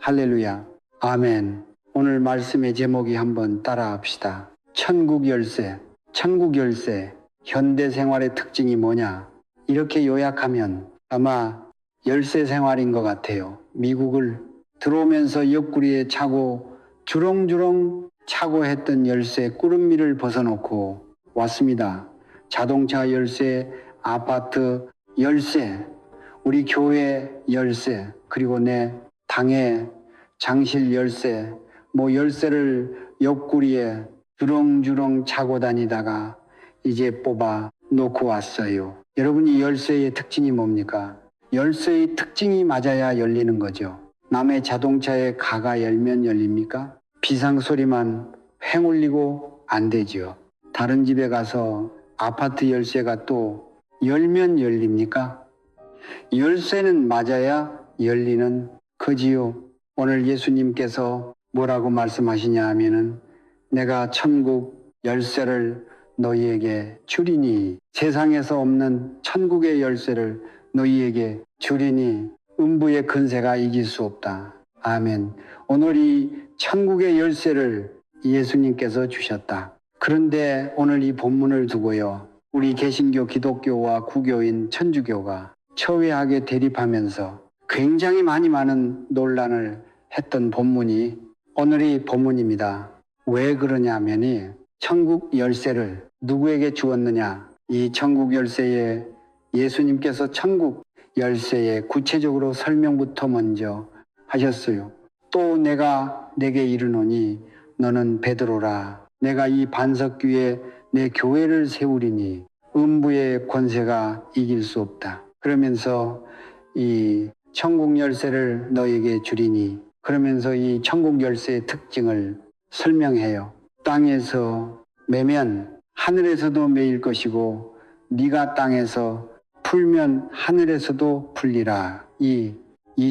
할렐루야. 아멘. 오늘 말씀의 제목이 한번 따라합시다. 천국 열쇠. 천국 열쇠. 현대 생활의 특징이 뭐냐? 이렇게 요약하면 아마 열쇠 생활인 것 같아요. 미국을 들어오면서 옆구리에 차고 주렁주렁 차고 했던 열쇠 꾸름미를 벗어놓고 왔습니다. 자동차 열쇠, 아파트 열쇠, 우리 교회 열쇠, 그리고 내 당의 장실 열쇠, 열쇠를 옆구리에 주렁주렁 차고 다니다가 이제 뽑아 놓고 왔어요. 여러분, 이 열쇠의 특징이 뭡니까? 열쇠의 특징이 맞아야 열리는 거죠. 남의 자동차에 가가 열면 열립니까? 비상소리만 횡 울리고 안 되죠. 다른 집에 가서 아파트 열쇠가 또 열면 열립니까? 열쇠는 맞아야 열리는 거지요. 오늘 예수님께서 뭐라고 말씀하시냐 하면은 내가 천국 열쇠를 너희에게 주리니, 세상에서 없는 천국의 열쇠를 너희에게 주리니 음부의 근세가 이길 수 없다. 아멘. 오늘 이 천국의 열쇠를 예수님께서 주셨다. 그런데 오늘 이 본문을 두고요, 우리 개신교, 기독교와 구교인 천주교가 처회하게 대립하면서 굉장히 많은 논란을 했던 본문이 오늘의 본문입니다. 왜 그러냐면이 천국 열쇠를 누구에게 주었느냐? 이 천국 열쇠에 예수님께서 천국 열쇠의 구체적으로 설명부터 먼저 하셨어요. 또 내가 내게 이르노니 너는 베드로라. 내가 이 반석 위에 내 교회를 세우리니 음부의 권세가 이길 수 없다. 그러면서 이 천국 열쇠를 너에게 주리니, 그러면서 이 천국 열쇠의 특징을 설명해요. 땅에서 매면 하늘에서도 매일 것이고 네가 땅에서 풀면 하늘에서도 풀리라. 이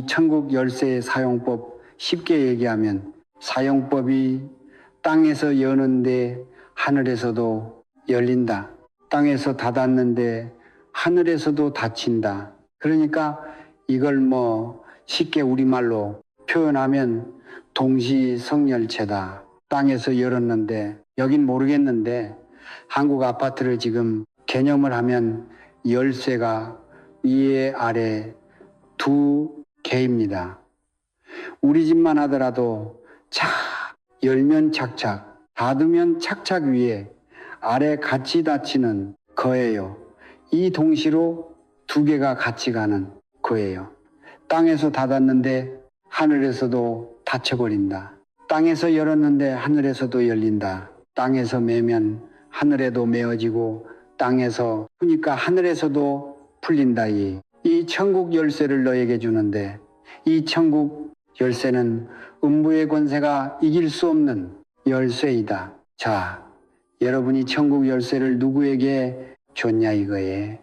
천국 열쇠의 사용법, 쉽게 얘기하면 사용법이 땅에서 여는데 하늘에서도 열린다. 땅에서 닫았는데 하늘에서도 닫힌다. 그러니까 이걸 쉽게 우리말로 표현하면 동시성열체다. 땅에서 열었는데, 여긴 모르겠는데 한국 아파트를 지금 개념을 하면 열쇠가 위에 아래 두 개입니다. 우리 집만 하더라도 열면 착착, 닫으면 착착 위에 아래 같이 닫히는 거예요. 이 동시로 두 개가 같이 가는 거예요. 땅에서 닫았는데 하늘에서도 닫혀버린다. 땅에서 열었는데 하늘에서도 열린다. 땅에서 매면 하늘에도 메어지고 땅에서 푸니까 하늘에서도 풀린다. 이 천국 열쇠를 너에게 주는데 이 천국 열쇠는 음부의 권세가 이길 수 없는 열쇠이다. 자, 여러분이 천국 열쇠를 누구에게 줬냐 이거에.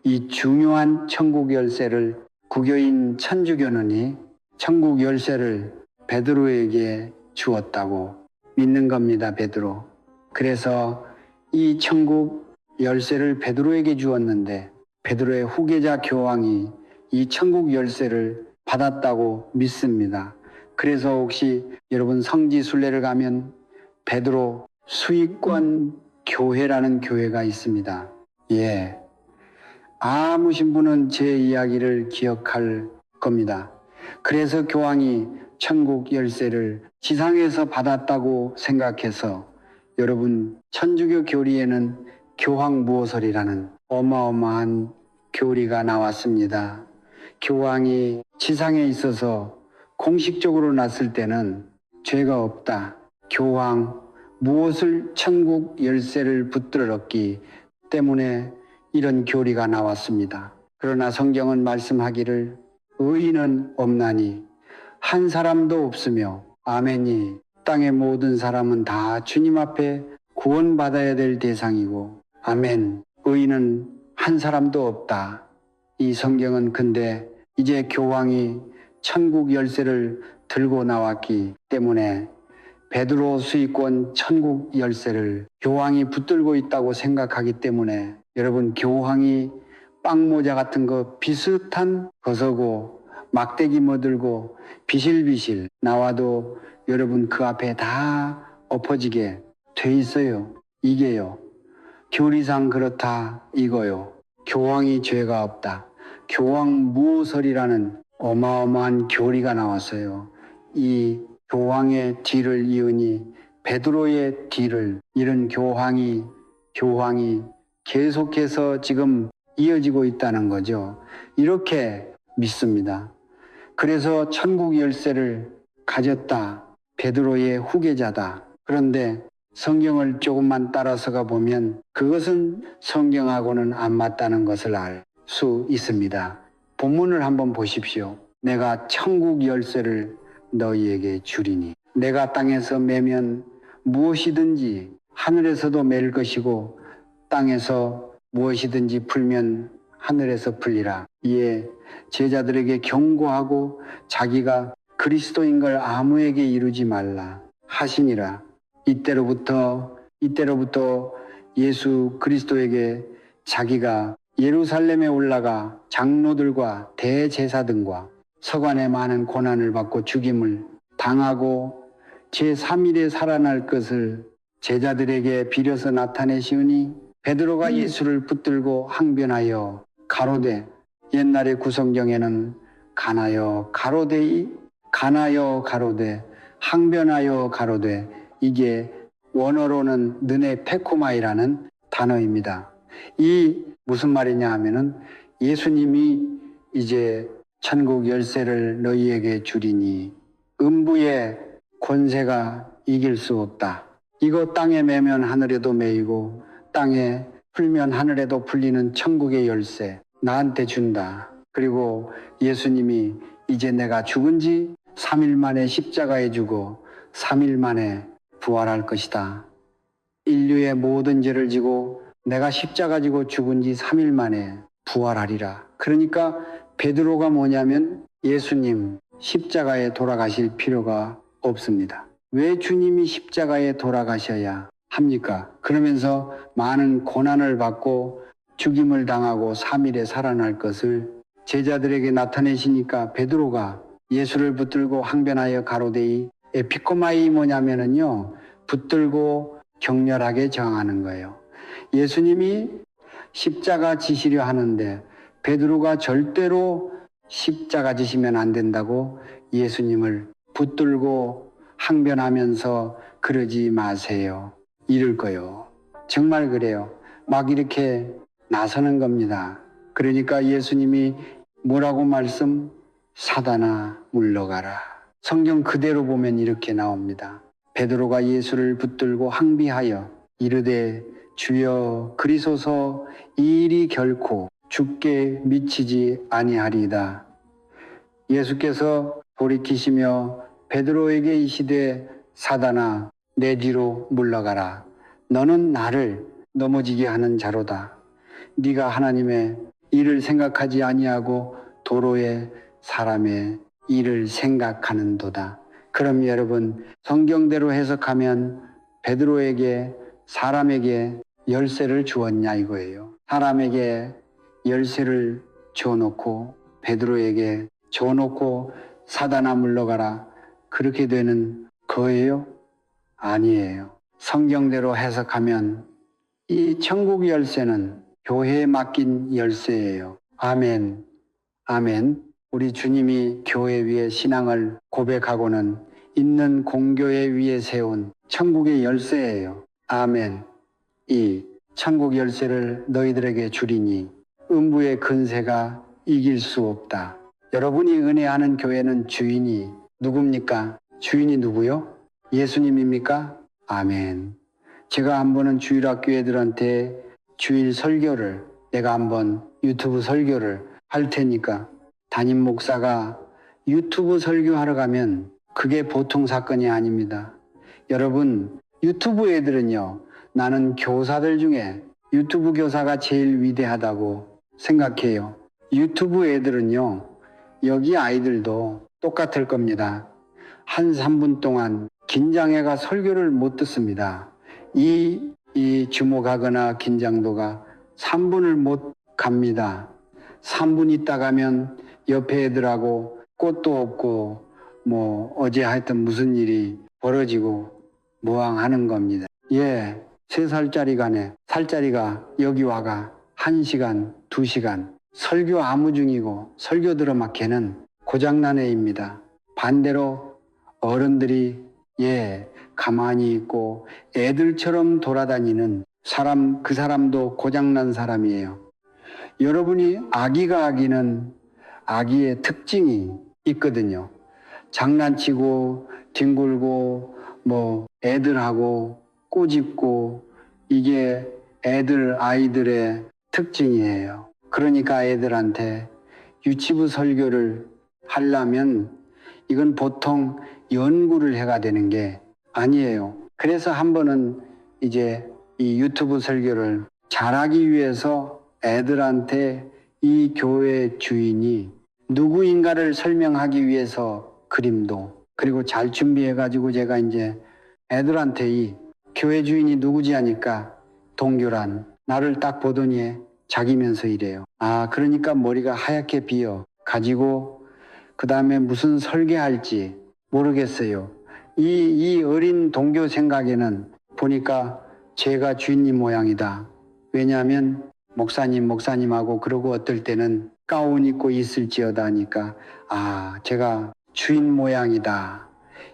이 중요한 천국 열쇠를 구교인 천주교는 천국 열쇠를 베드로에게 주었다고 믿는 겁니다. 베드로. 그래서 이 천국 열쇠를 베드로에게 주었는데 베드로의 후계자 교황이 이 천국 열쇠를 받았다고 믿습니다. 그래서 혹시 여러분 성지순례를 가면 베드로 수익권 교회라는 교회가 있습니다. 예. 아무 신분은 제 이야기를 기억할 겁니다. 그래서 교황이 천국 열쇠를 지상에서 받았다고 생각해서 여러분 천주교 교리에는 교황무호설이라는 어마어마한 교리가 나왔습니다. 교황이 지상에 있어서 공식적으로 났을 때는 죄가 없다. 교황 무엇을 천국 열쇠를 붙들었기 때문에 이런 교리가 나왔습니다. 그러나 성경은 말씀하기를 의인은 없나니 한 사람도 없으며 아멘이 땅의 모든 사람은 다 주님 앞에 구원받아야 될 대상이고 아멘 의인은 한 사람도 없다. 이 성경은 근데 이제 교황이 천국 열쇠를 들고 나왔기 때문에 베드로 수익권 천국 열쇠를 교황이 붙들고 있다고 생각하기 때문에 여러분 교황이 빵모자 같은 거 비슷한 거서고 막대기 뭐들고 비실비실 나와도 여러분 그 앞에 다 엎어지게 돼 있어요. 이게요. 교리상 그렇다 이거요. 교황이 죄가 없다. 교황 무오설이라는 어마어마한 교리가 나왔어요. 이 교황의 뒤를 이으니 베드로의 뒤를 이런 교황이 계속해서 지금 이어지고 있다는 거죠. 이렇게 믿습니다. 그래서 천국 열쇠를 가졌다. 베드로의 후계자다. 그런데 성경을 조금만 따라서가 보면 그것은 성경하고는 안 맞다는 것을 알 수 있습니다. 본문을 한번 보십시오. 내가 천국 열쇠를 너희에게 주리니 내가 땅에서 매면 무엇이든지 하늘에서도 맬 것이고 땅에서 무엇이든지 풀면 하늘에서 풀리라. 이에 제자들에게 경고하고 자기가 그리스도인 걸 아무에게 이루지 말라 하시니라. 이때로부터 예수 그리스도에게 자기가 예루살렘에 올라가 장로들과 대제사등과 서관의 많은 고난을 받고 죽임을 당하고 제3일에 살아날 것을 제자들에게 비려서 나타내시으니 베드로가 예수를 붙들고 항변하여 가로되 옛날의 구성경에는 가나여 가로되 항변하여 가로되 이게 원어로는 느네 페코마이라는 단어입니다. 이 무슨 말이냐 하면은 예수님이 이제 천국 열쇠를 너희에게 주리니 음부의 권세가 이길 수 없다. 이거 땅에 매면 하늘에도 매이고 땅에 풀면 하늘에도 풀리는 천국의 열쇠 나한테 준다. 그리고 예수님이 이제 내가 죽은 지 3일 만에 십자가에 죽어 3일 만에 부활할 것이다. 인류의 모든 죄를 지고 내가 십자가 지고 죽은 지 3일 만에 부활하리라. 그러니까 베드로가 뭐냐면 예수님 십자가에 돌아가실 필요가 없습니다. 왜 주님이 십자가에 돌아가셔야 합니까? 그러면서 많은 고난을 받고 죽임을 당하고 3일에 살아날 것을 제자들에게 나타내시니까 베드로가 예수를 붙들고 항변하여 가로되이 에피코마이 뭐냐면은요 붙들고 격렬하게 저항하는 거예요. 예수님이 십자가 지시려 하는데 베드로가 절대로 십자가 지시면 안 된다고 예수님을 붙들고 항변하면서 그러지 마세요. 이럴 거요. 정말 그래요. 막 이렇게 나서는 겁니다. 그러니까 예수님이 뭐라고 말씀? 사단아 물러가라. 성경 그대로 보면 이렇게 나옵니다. 베드로가 예수를 붙들고 항비하여 이르되 주여 그리소서 이 일이 결코 죽게 미치지 아니하리이다. 예수께서 돌이키시며 베드로에게 이시되 사단아 내 뒤로 물러가라. 너는 나를 넘어지게 하는 자로다. 네가 하나님의 일을 생각하지 아니하고 도로의 사람의 일을 생각하는도다. 그럼 여러분 성경대로 해석하면 베드로에게 사람에게 열쇠를 주었냐 이거예요. 사람에게 열쇠를 줘놓고 베드로에게 줘놓고 사단아 물러가라. 그렇게 되는 거예요? 아니에요. 성경대로 해석하면 이 천국 열쇠는 교회에 맡긴 열쇠예요. 아멘. 아멘. 우리 주님이 교회 위에 신앙을 고백하고는 있는 공교회 위에 세운 천국의 열쇠예요. 아멘. 이 천국 열쇠를 너희들에게 주리니 음부의 근세가 이길 수 없다. 여러분이 은혜하는 교회는 주인이 누굽니까? 주인이 누구요? 예수님입니까? 아멘. 제가 한 번은 주일학교 애들한테 주일 설교를 내가 한번 유튜브 설교를 할 테니까 담임 목사가 유튜브 설교하러 가면 그게 보통 사건이 아닙니다. 여러분 유튜브 애들은요 나는 교사들 중에 유튜브 교사가 제일 위대하다고 생각해요. 유튜브 애들은요 여기 아이들도 똑같을 겁니다. 한 3분 동안 긴장해가 설교를 못 듣습니다. 이 주목하거나 긴장도가 3분을 못 갑니다. 3분 있다 가면 옆에 애들하고 꽃도 없고 뭐 어제 하여튼 무슨 일이 벌어지고 무항하는 겁니다. 예, 3살짜리가 살짜리가 여기 와가 1시간, 2시간 설교 아무 중이고 설교 들어 막 걔는 고장난 애입니다. 반대로 어른들이 가만히 있고 애들처럼 돌아다니는 사람, 그 사람도 고장난 사람이에요. 여러분이 아기가 아기는 아기의 특징이 있거든요. 장난치고 뒹굴고 뭐 애들하고 꼬집고 이게 아이들의 특징이에요. 그러니까 애들한테 유치부 설교를 하려면 이건 보통 연구를 해가 되는 게 아니에요. 그래서 한 번은 이제 이 유튜브 설교를 잘하기 위해서 애들한테 이 교회 주인이 누구인가를 설명하기 위해서 그림도 그리고 잘 준비해가지고 제가 이제 애들한테 이 교회 주인이 누구지 하니까 동교란 나를 딱 보더니 자기면서 이래요. 아, 그러니까 머리가 하얗게 비어 가지고 그 다음에 무슨 설계할지 모르겠어요. 이 어린 동교 생각에는 보니까 제가 주인님 모양이다. 왜냐하면 목사님하고 그러고 어떨 때는 가운 입고 있을지어다 하니까 아, 제가 주인 모양이다.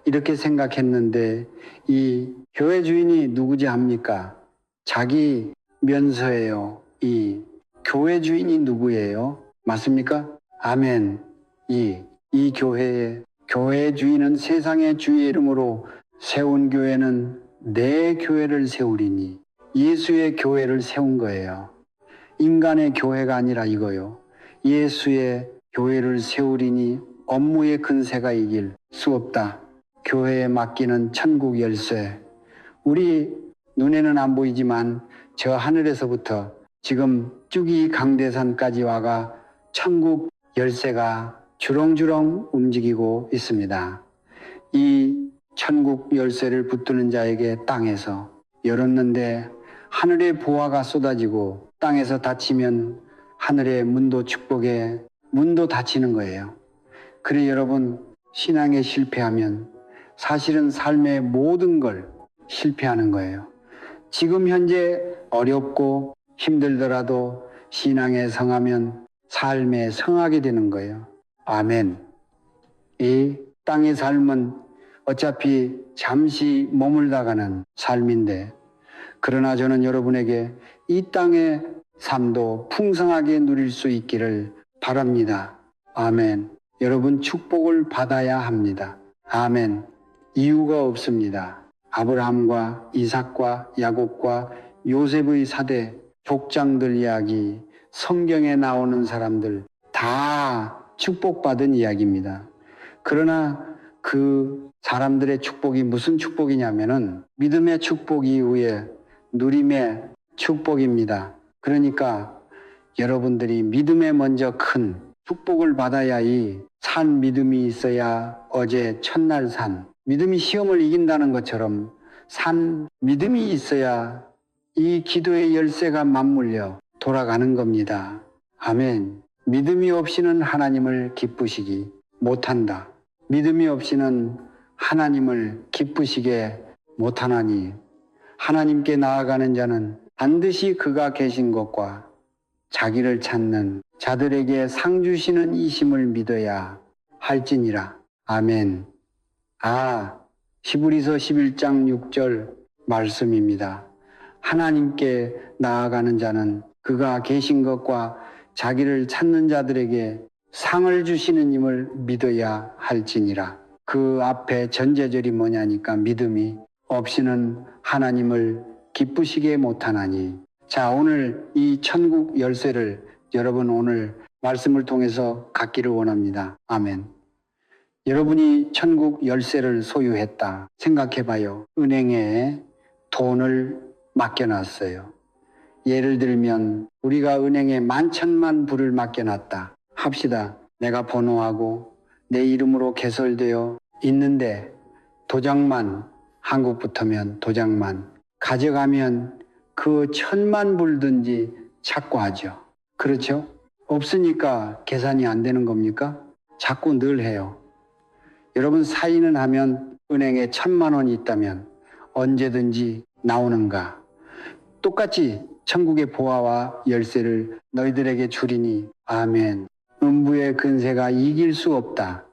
이렇게 생각했는데 이 교회 주인이 누구지 합니까? 자기 면서예요. 이 교회 주인이 누구예요? 맞습니까? 아멘. 이 교회의 주인은 세상의 주의 이름으로 세운 교회는 내 교회를 세우리니 예수의 교회를 세운 거예요. 인간의 교회가 아니라 이거요. 예수의 교회를 세우리니 업무의 근세가 이길 수 없다. 교회에 맡기는 천국 열쇠. 우리 눈에는 안 보이지만 저 하늘에서부터 지금 쭈기 강대산까지 와가 천국 열쇠가 주렁주렁 움직이고 있습니다. 이 천국 열쇠를 붙드는 자에게 땅에서 열었는데 하늘의 보화가 쏟아지고 땅에서 닫히면 하늘의 문도 축복의 문도 닫히는 거예요. 그래 여러분, 신앙에 실패하면 사실은 삶의 모든 걸 실패하는 거예요. 지금 현재 어렵고 힘들더라도 신앙에 성하면 삶에 성하게 되는 거예요. 아멘. 이 땅의 삶은 어차피 잠시 머물다가는 삶인데 그러나 저는 여러분에게 이 땅의 삶도 풍성하게 누릴 수 있기를 바랍니다. 아멘. 여러분 축복을 받아야 합니다. 아멘. 이유가 없습니다. 아브라함과 이삭과 야곱과 요셉의 사대 족장들 이야기, 성경에 나오는 사람들 다 축복받은 이야기입니다. 그러나 그 사람들의 축복이 무슨 축복이냐면은 믿음의 축복 이후에 누림의 축복입니다. 그러니까 여러분들이 믿음에 먼저 큰 축복을 받아야 이 산 믿음이 있어야 어제 첫날 산 믿음이 시험을 이긴다는 것처럼 산 믿음이 있어야 이 기도의 열쇠가 맞물려 돌아가는 겁니다. 아멘. 믿음이 없이는 하나님을 기쁘시기 못한다. 믿음이 없이는 하나님을 기쁘시게 못하나니 하나님께 나아가는 자는 반드시 그가 계신 것과 자기를 찾는 자들에게 상 주시는 이심을 믿어야 할지니라. 아멘. 히브리서 11장 6절 말씀입니다. 하나님께 나아가는 자는 그가 계신 것과 자기를 찾는 자들에게 상을 주시는 임을 믿어야 할지니라. 그 앞에 전제절이 뭐냐니까 믿음이 없이는 하나님을 기쁘시게 못하나니. 자, 오늘 이 천국 열쇠를 여러분 오늘 말씀을 통해서 갖기를 원합니다. 아멘. 여러분이 천국 열쇠를 소유했다 생각해봐요. 은행에 돈을 맡겨놨어요. 예를 들면 우리가 은행에 만천만 불을 맡겨놨다 합시다. 내가 번호하고 내 이름으로 개설되어 있는데 도장만, 한국부터면 도장만 가져가면 그 1000만 불든지 찾고 하죠. 그렇죠? 없으니까 계산이 안 되는 겁니까? 자꾸 늘 해요. 여러분 사인은 하면 은행에 1,000만 원이 있다면 언제든지 나오는가? 똑같이 천국의 보화와 열쇠를 너희들에게 주리니 아멘. 음부의 근세가 이길 수 없다.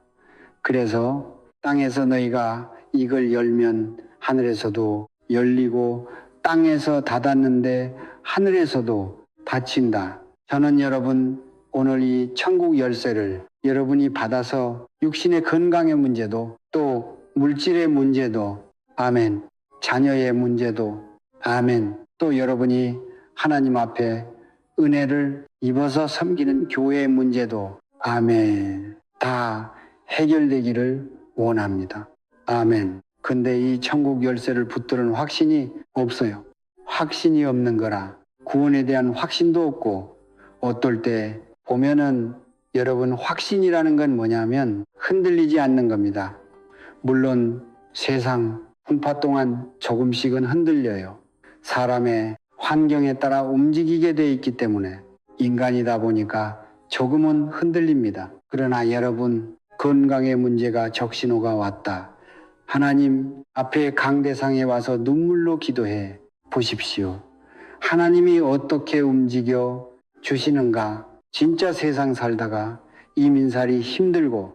그래서 땅에서 너희가 이걸 열면 하늘에서도 열리고 땅에서 닫았는데 하늘에서도 닫힌다. 저는 여러분 오늘 이 천국 열쇠를 여러분이 받아서 육신의 건강의 문제도 또 물질의 문제도 아멘. 자녀의 문제도 아멘. 또 여러분이 하나님 앞에 은혜를 입어서 섬기는 교회의 문제도 아멘. 다 해결되기를 원합니다. 아멘. 근데 이 천국 열쇠를 붙드는 확신이 없어요. 확신이 없는 거라 구원에 대한 확신도 없고 어떨 때 보면은 여러분 확신이라는 건 뭐냐면 흔들리지 않는 겁니다. 물론 세상 풍파 동안 조금씩은 흔들려요. 사람의 환경에 따라 움직이게 돼 있기 때문에 인간이다 보니까 조금은 흔들립니다. 그러나 여러분 건강의 문제가 적신호가 왔다. 하나님 앞에 강대상에 와서 눈물로 기도해 보십시오. 하나님이 어떻게 움직여 주시는가. 진짜 세상 살다가 이민살이 힘들고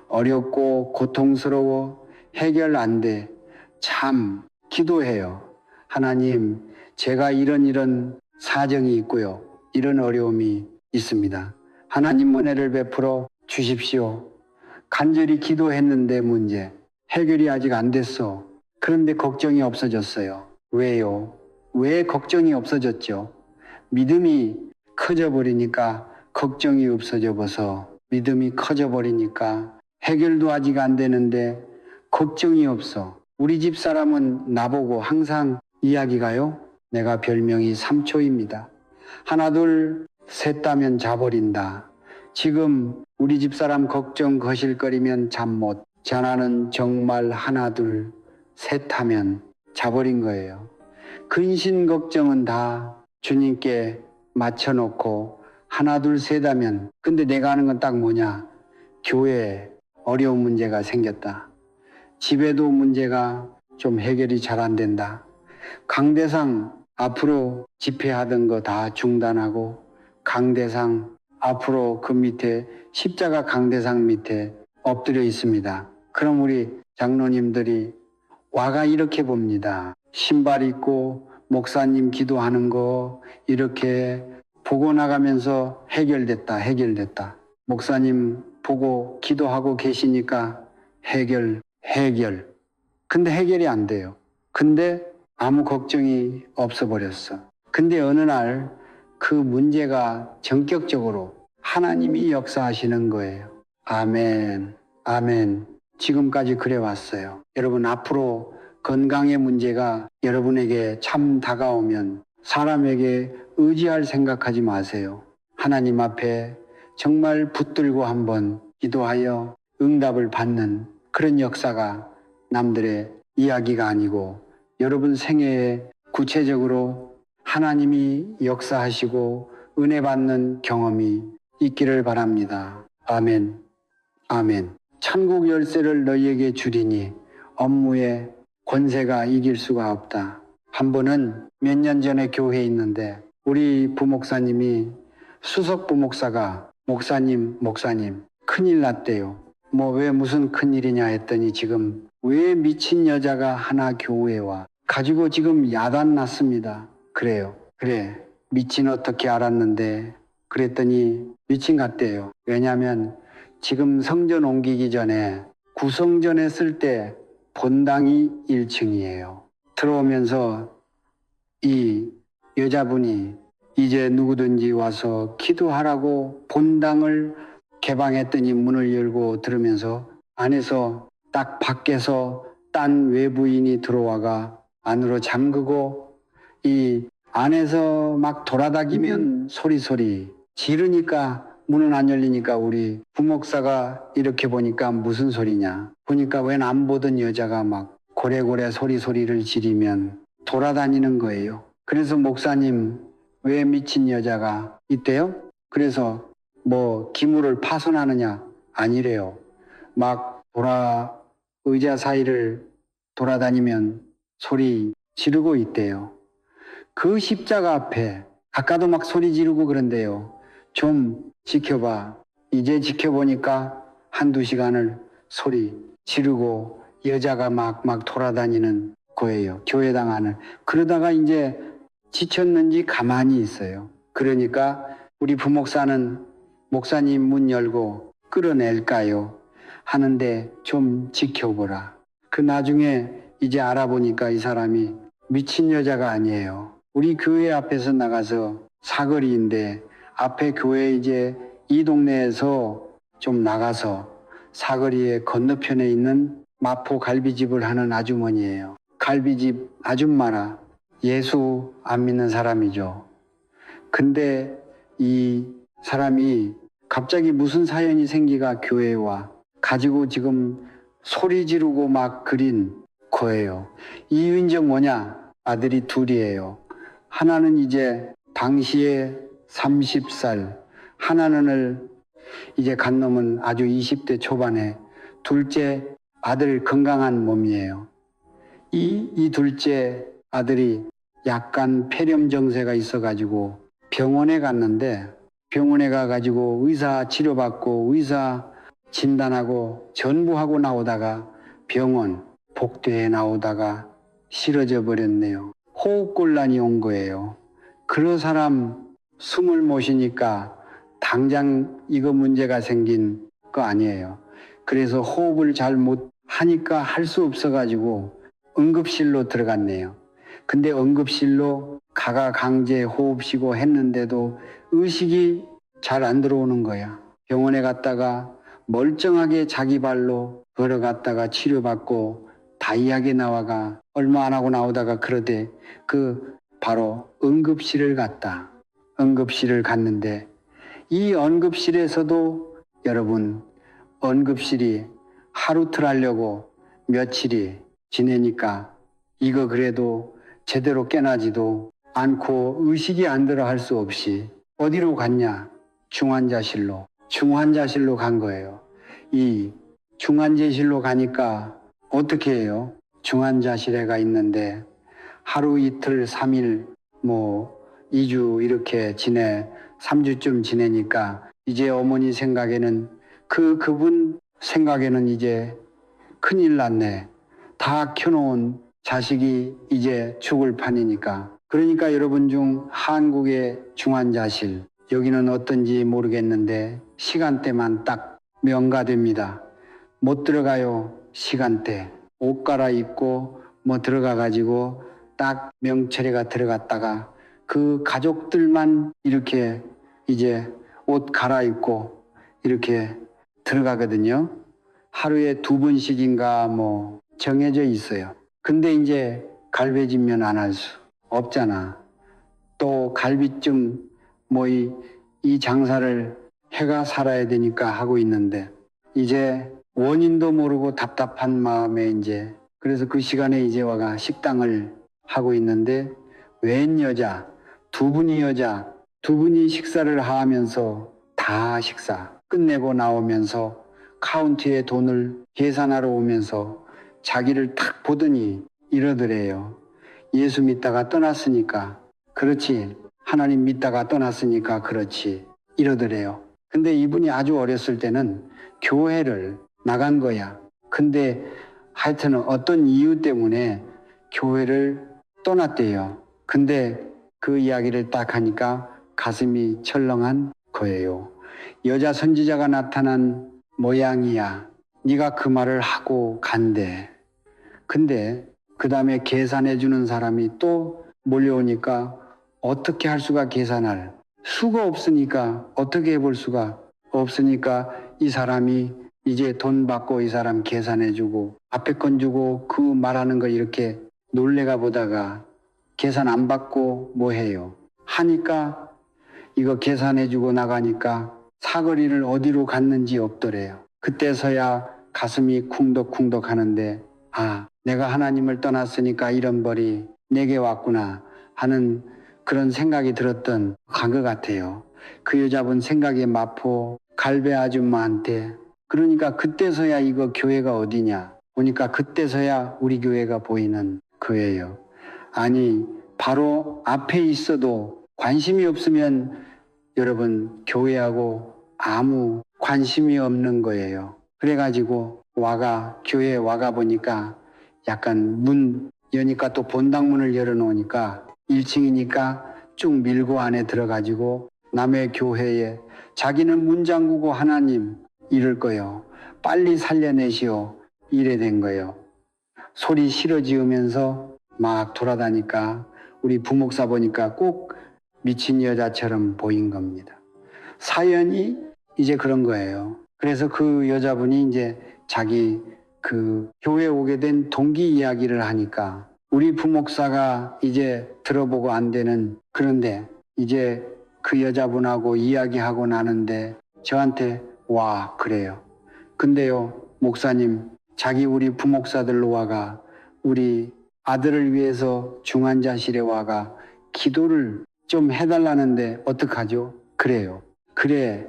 어렵고 고통스러워 해결 안 돼. 참 기도해요. 하나님, 제가 이런 사정이 있고요. 이런 어려움이 있습니다. 하나님 은혜를 베풀어 주십시오. 간절히 기도했는데 문제 해결이 아직 안 됐어. 그런데 걱정이 없어졌어요. 왜요? 왜 걱정이 없어졌죠? 믿음이 커져버리니까 걱정이 없어져 버서 믿음이 커져버리니까 해결도 아직 안 되는데 걱정이 없어. 우리 집 사람은 나보고 항상 이야기가요. 내가 별명이 3초입니다. 하나 둘 셋 하면 자버린다. 지금 우리 집 사람 걱정 거실거리면 잠 못. 전화는 정말 하나 둘 셋 하면 자버린 거예요. 근신 걱정은 다 주님께 맞춰놓고 하나 둘 셋 하면 근데 내가 하는 건 딱 뭐냐? 교회에 어려운 문제가 생겼다. 집에도 문제가 좀 해결이 잘 안 된다. 강대상 앞으로 집회하던 거 다 중단하고 강대상 앞으로 그 밑에 십자가 강대상 밑에 엎드려 있습니다. 그럼 우리 장로님들이 와가 이렇게 봅니다. 신발 입고 목사님 기도하는 거 이렇게 보고 나가면서 해결됐다. 목사님 보고 기도하고 계시니까 해결. 근데 해결이 안 돼요. 근데 아무 걱정이 없어 버렸어. 근데 어느 날 그 문제가 전격적으로 하나님이 역사하시는 거예요. 아멘. 지금까지 그래 왔어요. 여러분 앞으로 건강의 문제가 여러분에게 참 다가오면 사람에게 의지할 생각하지 마세요. 하나님 앞에 정말 붙들고 한번 기도하여 응답을 받는 그런 역사가 남들의 이야기가 아니고 여러분 생애에 구체적으로 하나님이 역사하시고 은혜 받는 경험이 있기를 바랍니다. 아멘. 천국 열쇠를 너희에게 주리니 업무의 권세가 이길 수가 없다. 한 번은 몇 년 전에 교회에 있는데 우리 부목사님이 수석 부목사가 목사님 큰일 났대요. 왜 무슨 큰일이냐 했더니 지금 왜 미친 여자가 하나 교회에 와 가지고 지금 야단 났습니다. 그래 미친 어떻게 알았는데 그랬더니 미친 같대요. 왜냐하면 지금 성전 옮기기 전에 구성전에 쓸 때 본당이 1층이에요. 들어오면서 이 여자분이 이제 누구든지 와서 기도하라고 본당을 개방했더니 문을 열고 들으면서 안에서 딱 밖에서 딴 외부인이 들어와가 안으로 잠그고 이 안에서 막 돌아다니면 소리 지르니까 문은 안 열리니까 우리 부목사가 이렇게 보니까 무슨 소리냐. 보니까 웬 안 보던 여자가 막 고래고래 소리를 지르면 돌아다니는 거예요. 그래서 목사님 왜 미친 여자가 있대요? 그래서 기물을 파손하느냐 아니래요. 막 의자 사이를 돌아다니면 소리 지르고 있대요. 그 십자가 앞에 아까도 막 소리 지르고 그런데요. 좀 지켜봐. 이제 지켜보니까 한두 시간을 소리 지르고 여자가 막 돌아다니는 거예요. 교회당 안을. 그러다가 이제 지쳤는지 가만히 있어요. 그러니까 우리 부목사는 목사님 문 열고 끌어낼까요? 하는데 좀 지켜보라. 그 나중에 이제 알아보니까 이 사람이 미친 여자가 아니에요. 우리 교회 앞에서 나가서 사거리인데 앞에 교회 이제 이 동네에서 좀 나가서 사거리에 건너편에 있는 마포 갈비집을 하는 아주머니예요. 갈비집 아줌마라 예수 안 믿는 사람이죠. 근데 이 사람이 갑자기 무슨 사연이 생기가 교회에 와 가지고 지금 소리 지르고 막 그린 거예요. 이유인적 뭐냐? 아들이 둘이에요. 하나는 이제 당시에 30살, 하나는 이제 간 놈은 아주 20대 초반에, 둘째 아들 건강한 몸이에요. 이 둘째 아들이 약간 폐렴 증세가 있어가지고 병원에 갔는데 병원에 가가지고 의사 치료받고 의사 진단하고 전부 하고 나오다가 병원 복도에 나오다가 쓰러져 버렸네요. 호흡곤란이 온 거예요. 그런 사람 숨을 못 쉬니까 당장 이거 문제가 생긴 거 아니에요. 그래서 호흡을 잘 못 하니까 할 수 없어가지고 응급실로 들어갔네요. 근데 응급실로 가가 강제 호흡 쉬고 했는데도 의식이 잘 안 들어오는 거야. 병원에 갔다가 멀쩡하게 자기 발로 걸어갔다가 치료받고 다이하게 나와가 얼마 안 하고 나오다가 그러대 바로 응급실을 갔다. 응급실을 갔는데 이 응급실에서도 여러분 응급실이 하루틀 하려고 며칠이 지내니까 이거 그래도 제대로 깨나지도 않고 의식이 안 들어 할 수 없이 어디로 갔냐? 중환자실로. 중환자실로 간 거예요. 이 중환자실로 가니까 어떻게 해요? 중환자실에 가 있는데 하루 이틀 3일 2주 이렇게 3주쯤 지내니까 이제 어머니 생각에는 그분 생각에는 이제 큰일 났네. 다 켜놓은 자식이 이제 죽을 판이니까. 그러니까 여러분 중 한국의 중환자실 여기는 어떤지 모르겠는데 시간대만 딱 명가됩니다. 못 들어가요. 시간대. 옷 갈아입고 들어가가지고 딱 명철이가 들어갔다가 그 가족들만 이렇게 이제 옷 갈아입고 이렇게 들어가거든요. 하루에 2번씩인가 정해져 있어요. 근데 이제 갈비찜면 안 할 수 없잖아. 또 갈비찜 이 장사를 해가 살아야 되니까 하고 있는데 이제 원인도 모르고 답답한 마음에 이제 그래서 그 시간에 이제 와가 식당을 하고 있는데 웬 여자, 두 분이 식사를 하면서 다 식사 끝내고 나오면서 카운트에 돈을 계산하러 오면서 자기를 탁 보더니 이러더래요. 예수 믿다가 떠났으니까 그렇지. 하나님 믿다가 떠났으니까 그렇지. 이러더래요. 근데 이분이 아주 어렸을 때는 교회를 나간 거야. 근데 하여튼 어떤 이유 때문에 교회를 떠났대요. 근데 그 이야기를 딱 하니까 가슴이 철렁한 거예요. 여자 선지자가 나타난 모양이야. 네가 그 말을 하고 간대. 근데 그 다음에 계산해 주는 사람이 또 몰려오니까 어떻게 할 수가 계산할 수가 없으니까 어떻게 해볼 수가 없으니까 이 사람이 이제 돈 받고 이 사람 계산해 주고 앞에 건 주고 그 말하는 거 이렇게 놀래가 보다가 계산 안 받고 뭐 해요? 하니까 이거 계산해 주고 나가니까 사거리를 어디로 갔는지 없더래요. 그때서야 가슴이 쿵덕쿵덕 하는데 내가 하나님을 떠났으니까 이런 벌이 내게 왔구나 하는 그런 생각이 들었던 것 같아요. 그 여자분 생각에 마포 갈배 아줌마한테 그러니까 그때서야 이거 교회가 어디냐 보니까 그때서야 우리 교회가 보이는 거예요. 아니 바로 앞에 있어도 관심이 없으면 여러분 교회하고 아무 관심이 없는 거예요. 그래가지고 교회에 와가 보니까 약간 문 여니까 또 본당문을 열어놓으니까 1층이니까 쭉 밀고 안에 들어가지고 남의 교회에 자기는 문 잠그고 하나님 이럴 거요. 빨리 살려내시오. 이래 된 거예요. 소리 실어 지으면서 막 돌아다니까 우리 부목사 보니까 꼭 미친 여자처럼 보인 겁니다. 사연이 이제 그런 거예요. 그래서 그 여자분이 이제 자기 그 교회 오게 된 동기 이야기를 하니까 우리 부목사가 이제 들어보고 안 되는 그런데 이제 그 여자분하고 이야기하고 나는데 저한테 와 그래요. 근데요 목사님 자기 우리 부목사들로 와가 우리 아들을 위해서 중환자실에 와가 기도를 좀 해달라는데 어떡하죠? 그래요. 그래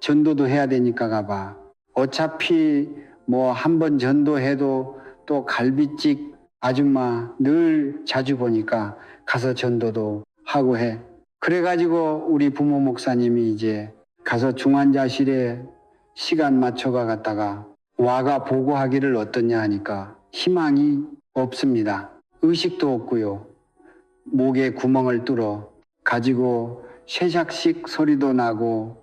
전도도 해야 되니까 가봐. 어차피 뭐 한 번 전도해도 또 갈비집 아줌마 늘 자주 보니까 가서 전도도 하고 해. 그래가지고 우리 부모 목사님이 이제 가서 중환자실에 시간 맞춰가 갔다가 와가 보고하기를 어떠냐 하니까 희망이 없습니다. 의식도 없고요. 목에 구멍을 뚫어 가지고 쇠삭식 소리도 나고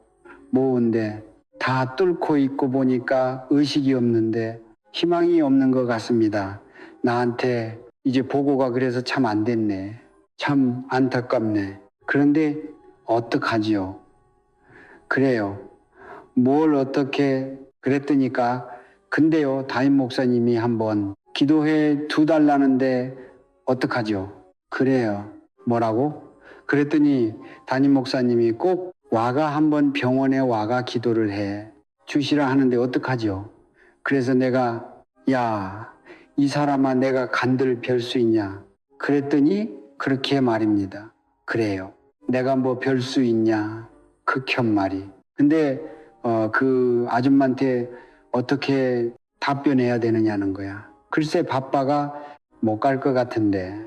모은데 다 뚫고 있고 보니까 의식이 없는데 희망이 없는 것 같습니다. 나한테 이제 보고가 그래서 참 안 됐네. 참 안타깝네. 그런데 어떡하지요? 그래요. 뭘 어떻게 그랬더니까 근데요 담임 목사님이 한번 기도해 두달라는데 어떡하죠? 그래요. 뭐라고? 그랬더니 담임 목사님이 꼭 와가 한번 병원에 와가 기도를 해 주시라 하는데 어떡하죠? 그래서 내가 이 사람아 내가 간들 별 수 있냐? 그랬더니 그렇게 말입니다. 그래요. 내가 뭐 별 수 있냐? 극혐 말이. 근데 그 아줌마한테 어떻게 답변해야 되느냐는 거야. 글쎄 바빠가 못 갈 것 같은데.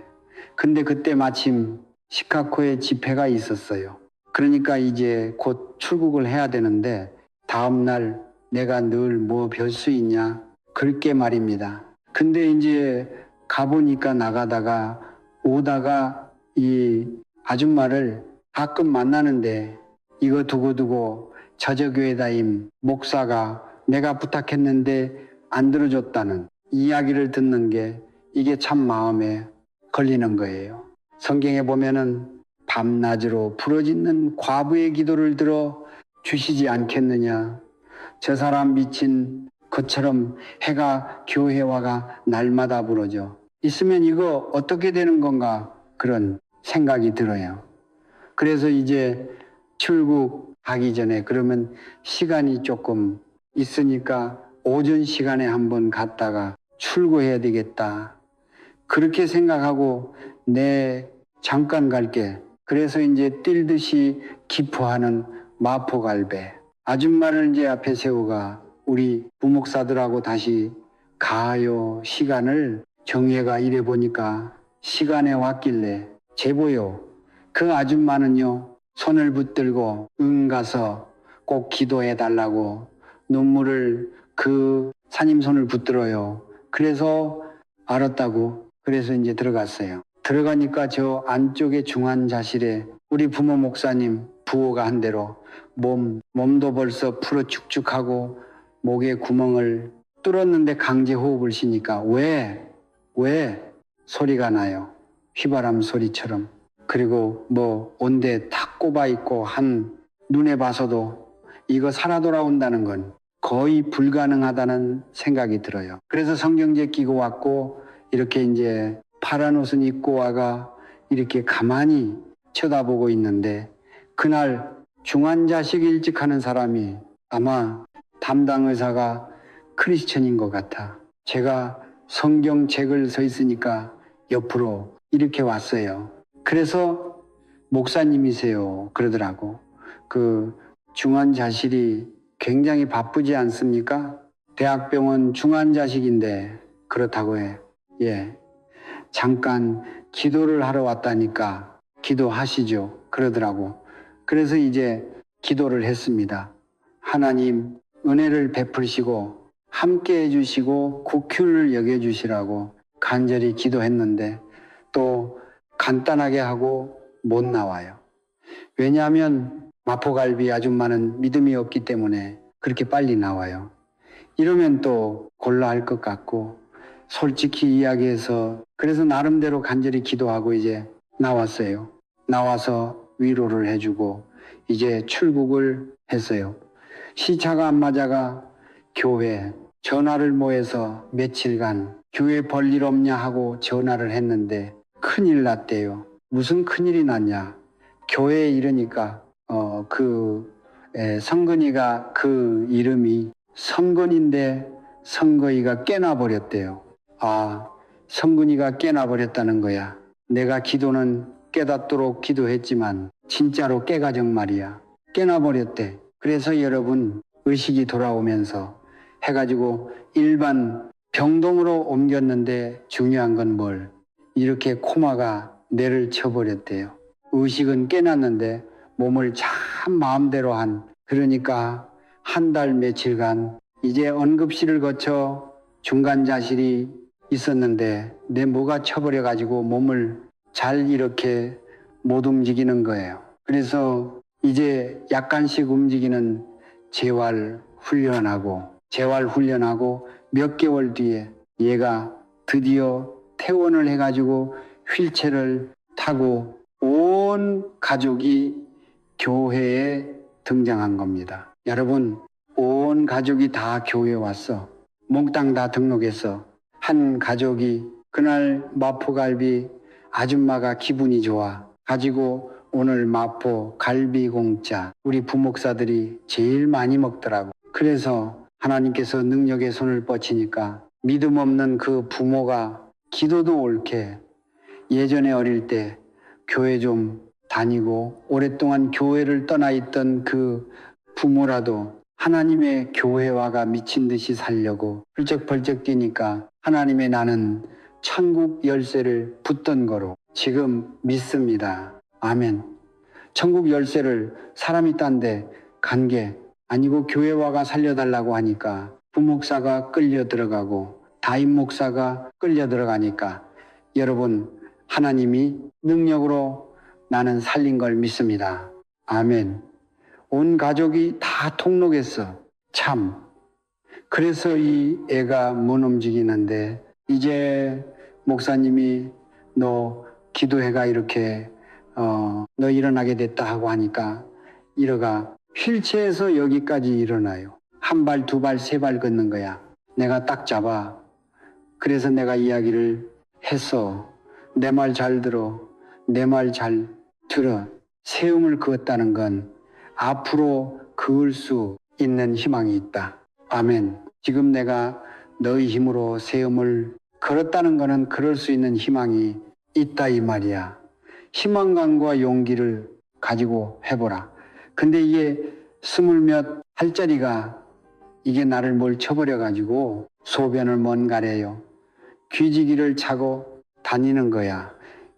근데 그때 마침 시카고에 집회가 있었어요. 그러니까 이제 곧 출국을 해야 되는데 다음날 내가 늘 뭐 별 수 있냐? 그렇게 말입니다. 근데 이제 가보니까 나가다가 오다가 이 아줌마를 가끔 만나는데 이거 두고두고 저저교회다임 목사가 내가 부탁했는데 안 들어줬다는 이야기를 듣는 게 이게 참 마음에 걸리는 거예요. 성경에 보면은 밤낮으로 부르짖는 과부의 기도를 들어 주시지 않겠느냐. 저 사람 미친 것처럼 해가 교회 와가 날마다 부러져 있으면 이거 어떻게 되는 건가 그런 생각이 들어요. 그래서 이제 출국하기 전에 그러면 시간이 조금 있으니까 오전 시간에 한번 갔다가 출고해야 되겠다. 그렇게 생각하고 내 잠깐 갈게. 그래서 이제 뛸듯이 기포하는 마포갈배. 아줌마를 이제 앞에 세우가 우리 부목사들하고 다시 가요 시간을 정예가 이래 보니까 시간에 왔길래 제보요. 그 아줌마는요 손을 붙들고 가서 꼭 기도해 달라고 눈물을 그 사님 손을 붙들어요. 그래서 알았다고 그래서 이제 들어갔어요. 들어가니까 저 안쪽에 중환자실에 우리 부모 목사님 부호가 한 대로 몸도 벌써 풀어 축축하고 목에 구멍을 뚫었는데 강제 호흡을 쉬니까 왜 소리가 나요. 휘바람 소리처럼. 그리고 뭐 온데 탁 꼽아 있고 한 눈에 봐서도 이거 살아 돌아온다는 건 거의 불가능하다는 생각이 들어요. 그래서 성경제 끼고 왔고 이렇게 이제 파란 옷은 입고 와가 이렇게 가만히 쳐다보고 있는데 그날 중환자식 일찍 하는 사람이 아마 담당 의사가 크리스천인 것 같아. 제가 성경책을 서 있으니까 옆으로 이렇게 왔어요. 그래서 목사님이세요 그러더라고. 그 중환자실이 굉장히 바쁘지 않습니까? 대학병원 중환자식인데 그렇다고 해. 예. 잠깐 기도를 하러 왔다니까 기도하시죠. 그러더라고. 그래서 이제 기도를 했습니다. 하나님 은혜를 베풀시고 함께 해주시고 국휼을 여겨주시라고 간절히 기도했는데 또 간단하게 하고 못 나와요. 왜냐하면 마포갈비 아줌마는 믿음이 없기 때문에 그렇게 빨리 나와요. 이러면 또 곤란할 것 같고 솔직히 이야기해서 그래서 나름대로 간절히 기도하고 이제 나왔어요. 나와서 위로를 해주고 이제 출국을 했어요. 시차가 안 맞아가 교회 전화를 모여서 며칠간 교회 볼일 없냐 하고 전화를 했는데 큰일 났대요. 무슨 큰일이 났냐. 교회에 이르니까 성근이가 그 이름이 성근인데 성거이가 깨나버렸대요. 아, 성근이가 깨나버렸다는 거야. 내가 기도는 깨닫도록 기도했지만 진짜로 깨가정 말이야. 깨나버렸대. 그래서 여러분 의식이 돌아오면서 해가지고 일반 병동으로 옮겼는데 중요한 건 뭘? 이렇게 코마가 뇌를 쳐버렸대요. 의식은 깨났는데 몸을 참 마음대로 그러니까 한 달 며칠간 이제 응급실을 거쳐 중간자실이 있었는데 내 뭐가 쳐버려가지고 몸을 잘 이렇게 못 움직이는 거예요. 그래서 이제 약간씩 움직이는 재활 훈련하고 몇 개월 뒤에 얘가 드디어 퇴원을 해가지고 휠체어를 타고 온 가족이 교회에 등장한 겁니다. 여러분, 온 가족이 다 교회에 왔어. 몽땅 다 등록했어. 한 가족이 그날 마포갈비 아줌마가 기분이 좋아 가지고 오늘 마포 갈비 공짜 우리 부목사들이 제일 많이 먹더라고. 그래서 하나님께서 능력의 손을 뻗치니까 믿음 없는 그 부모가 기도도 옳게 예전에 어릴 때 교회 좀 다니고 오랫동안 교회를 떠나 있던 그 부모라도 하나님의 교회화가 미친 듯이 살려고 펄쩍펄쩍 뛰니까 하나님의 나는 천국 열쇠를 붙던 거로 지금 믿습니다. 아멘. 천국 열쇠를 사람이 딴데 간 게 아니고 교회화가 살려달라고 하니까 부목사가 끌려 들어가고 다임 목사가 끌려 들어가니까 여러분 하나님이 능력으로 나는 살린 걸 믿습니다. 아멘. 온 가족이 다 통록했어. 참. 그래서 이 애가 못 움직이는데 이제 목사님이 너 기도회가 이렇게 너 일어나게 됐다 하고 하니까 이러가 휠체어에서 여기까지 일어나요. 한 발, 두 발, 세 발 걷는 거야. 내가 딱 잡아. 그래서 내가 이야기를 했어. 내 말 잘 들어. 내 말 잘 들어. 세움을 그었다는 건 앞으로 그을 수 있는 희망이 있다. 아멘. 지금 내가 너의 힘으로 세움을 걸었다는 것은 그럴 수 있는 희망이 있다 이 말이야. 희망감과 용기를 가지고 해보라. 근데 이게 20몇 할짜리가 이게 나를 뭘 쳐버려가지고 소변을 뭔 가래요. 귀지기를 차고 다니는 거야.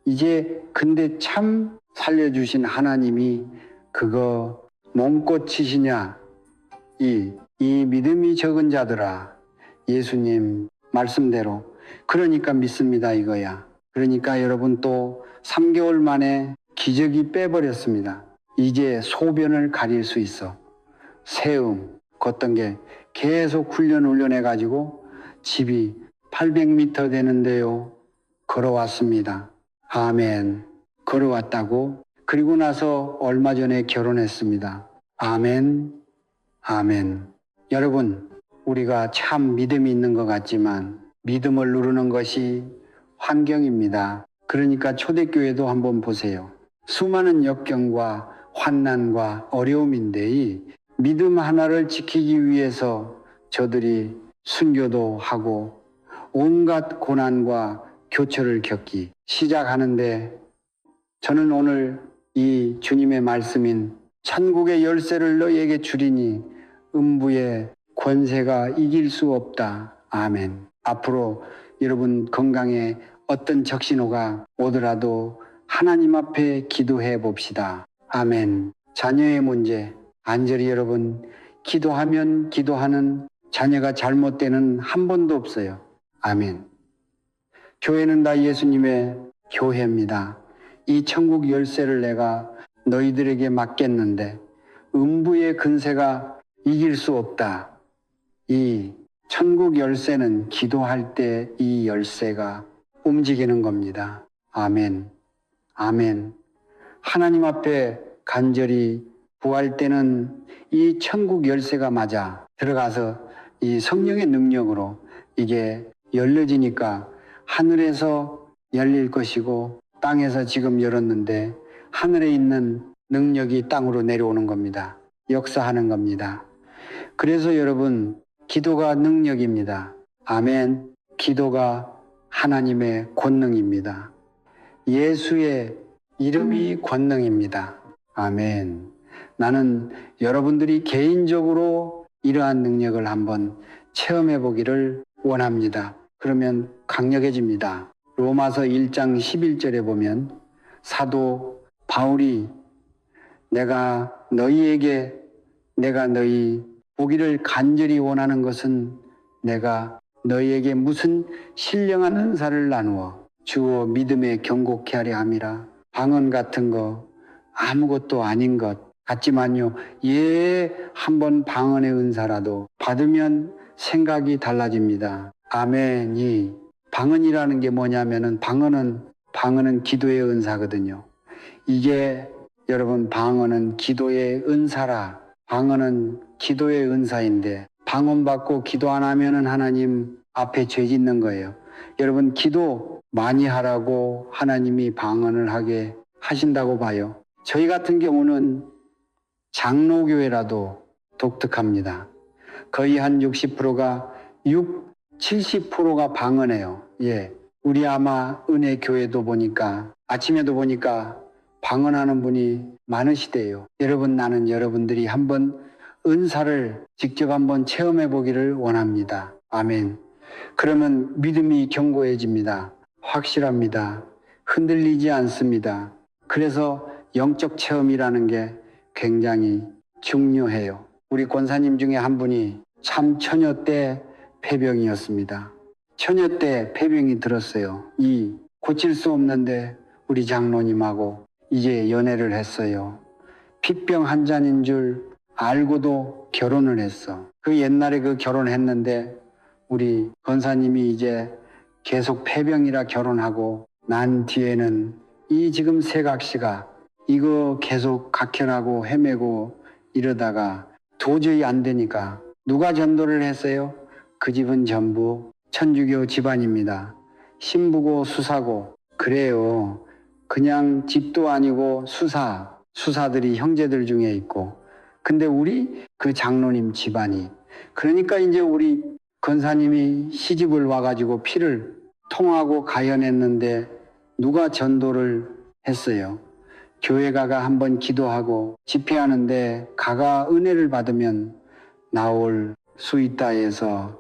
이제 근데 참 살려주신 하나님이 그거 몸꽃이시냐? 이 믿음이 적은 자들아. 예수님 말씀대로. 그러니까 믿습니다 이거야. 그러니까 여러분 또 3개월 만에 기저귀 빼버렸습니다. 이제 소변을 가릴 수 있어. 세움 걷던 게 계속 훈련해가지고 집이 800m 되는데요. 걸어왔습니다. 아멘. 걸어왔다고? 그리고 나서 얼마 전에 결혼했습니다. 아멘. 아멘. 여러분, 우리가 참 믿음이 있는 것 같지만 믿음을 누르는 것이 환경입니다. 그러니까 초대교회도 한번 보세요. 수많은 역경과 환난과 어려움인데 믿음 하나를 지키기 위해서 저들이 순교도 하고 온갖 고난과 교철을 겪기 시작하는데 저는 오늘 이 주님의 말씀인 천국의 열쇠를 너희에게 주리니 음부의 권세가 이길 수 없다. 아멘. 앞으로 여러분 건강에 어떤 적신호가 오더라도 하나님 앞에 기도해 봅시다. 아멘. 자녀의 문제, 간절히 여러분 기도하면 기도하는 자녀가 잘못되는 한 번도 없어요. 아멘. 교회는 다 예수님의 교회입니다. 이 천국 열쇠를 내가 너희들에게 맡겼는데 음부의 근세가 이길 수 없다. 이 천국 열쇠는 기도할 때 이 열쇠가 움직이는 겁니다. 아멘. 아멘. 하나님 앞에 간절히 구할 때는 이 천국 열쇠가 맞아 들어가서 이 성령의 능력으로 이게 열려지니까 하늘에서 열릴 것이고 땅에서 지금 열었는데 하늘에 있는 능력이 땅으로 내려오는 겁니다. 역사하는 겁니다. 그래서 여러분 기도가 능력입니다. 아멘. 기도가 하나님의 권능입니다. 예수의 이름이 권능입니다. 아멘. 나는 여러분들이 개인적으로 이러한 능력을 한번 체험해 보기를 원합니다. 그러면 강력해집니다. 로마서 1장 11절에 보면 사도 바울이 내가 너희 보기를 간절히 원하는 것은 내가 너희에게 무슨 신령한 은사를 나누어 주어 믿음에 경고케 하려 함이라. 방언 같은 거 아무것도 아닌 것 같지만요. 한번 방언의 은사라도 받으면 생각이 달라집니다. 아멘이. 방언이라는 게 뭐냐면은 방언은 기도의 은사거든요. 이게 여러분 방언은 기도의 은사라. 방언은 기도의 은사인데 방언 받고 기도 안 하면은 하나님 앞에 죄 짓는 거예요. 여러분 기도 많이 하라고 하나님이 방언을 하게 하신다고 봐요. 저희 같은 경우는 장로교회라도 독특합니다. 거의 한 60%가 70%가 방언해요. 예. 우리 아마 은혜 교회도 보니까 아침에도 보니까 방언하는 분이 많으시대요. 여러분 나는 여러분들이 한번 은사를 직접 한번 체험해 보기를 원합니다. 아멘. 그러면 믿음이 견고해집니다. 확실합니다. 흔들리지 않습니다. 그래서 영적 체험이라는 게 굉장히 중요해요. 우리 권사님 중에 한 분이 참 처녀 때 폐병이었습니다. 처녀 때 폐병이 들었어요. 고칠 수 없는데 우리 장로님하고 이제 연애를 했어요. 핏병 환자인 줄 알고도 결혼을 했어. 그 옛날에 그 결혼했는데 우리 권사님이 이제 계속 폐병이라 결혼하고 난 뒤에는 이 지금 세각시가 이거 계속 각혈하고 헤매고 이러다가 도저히 안 되니까 누가 전도를 했어요? 그 집은 전부 천주교 집안입니다. 신부고 수사고 그래요. 그냥 집도 아니고 수사들이 형제들 중에 있고 근데 우리 그 장로님 집안이 그러니까 이제 우리 권사님이 시집을 와가지고 피를 통하고 가연했는데 누가 전도를 했어요? 교회 가가 한번 기도하고 집회하는데 가가 은혜를 받으면 나올 수 있다 해서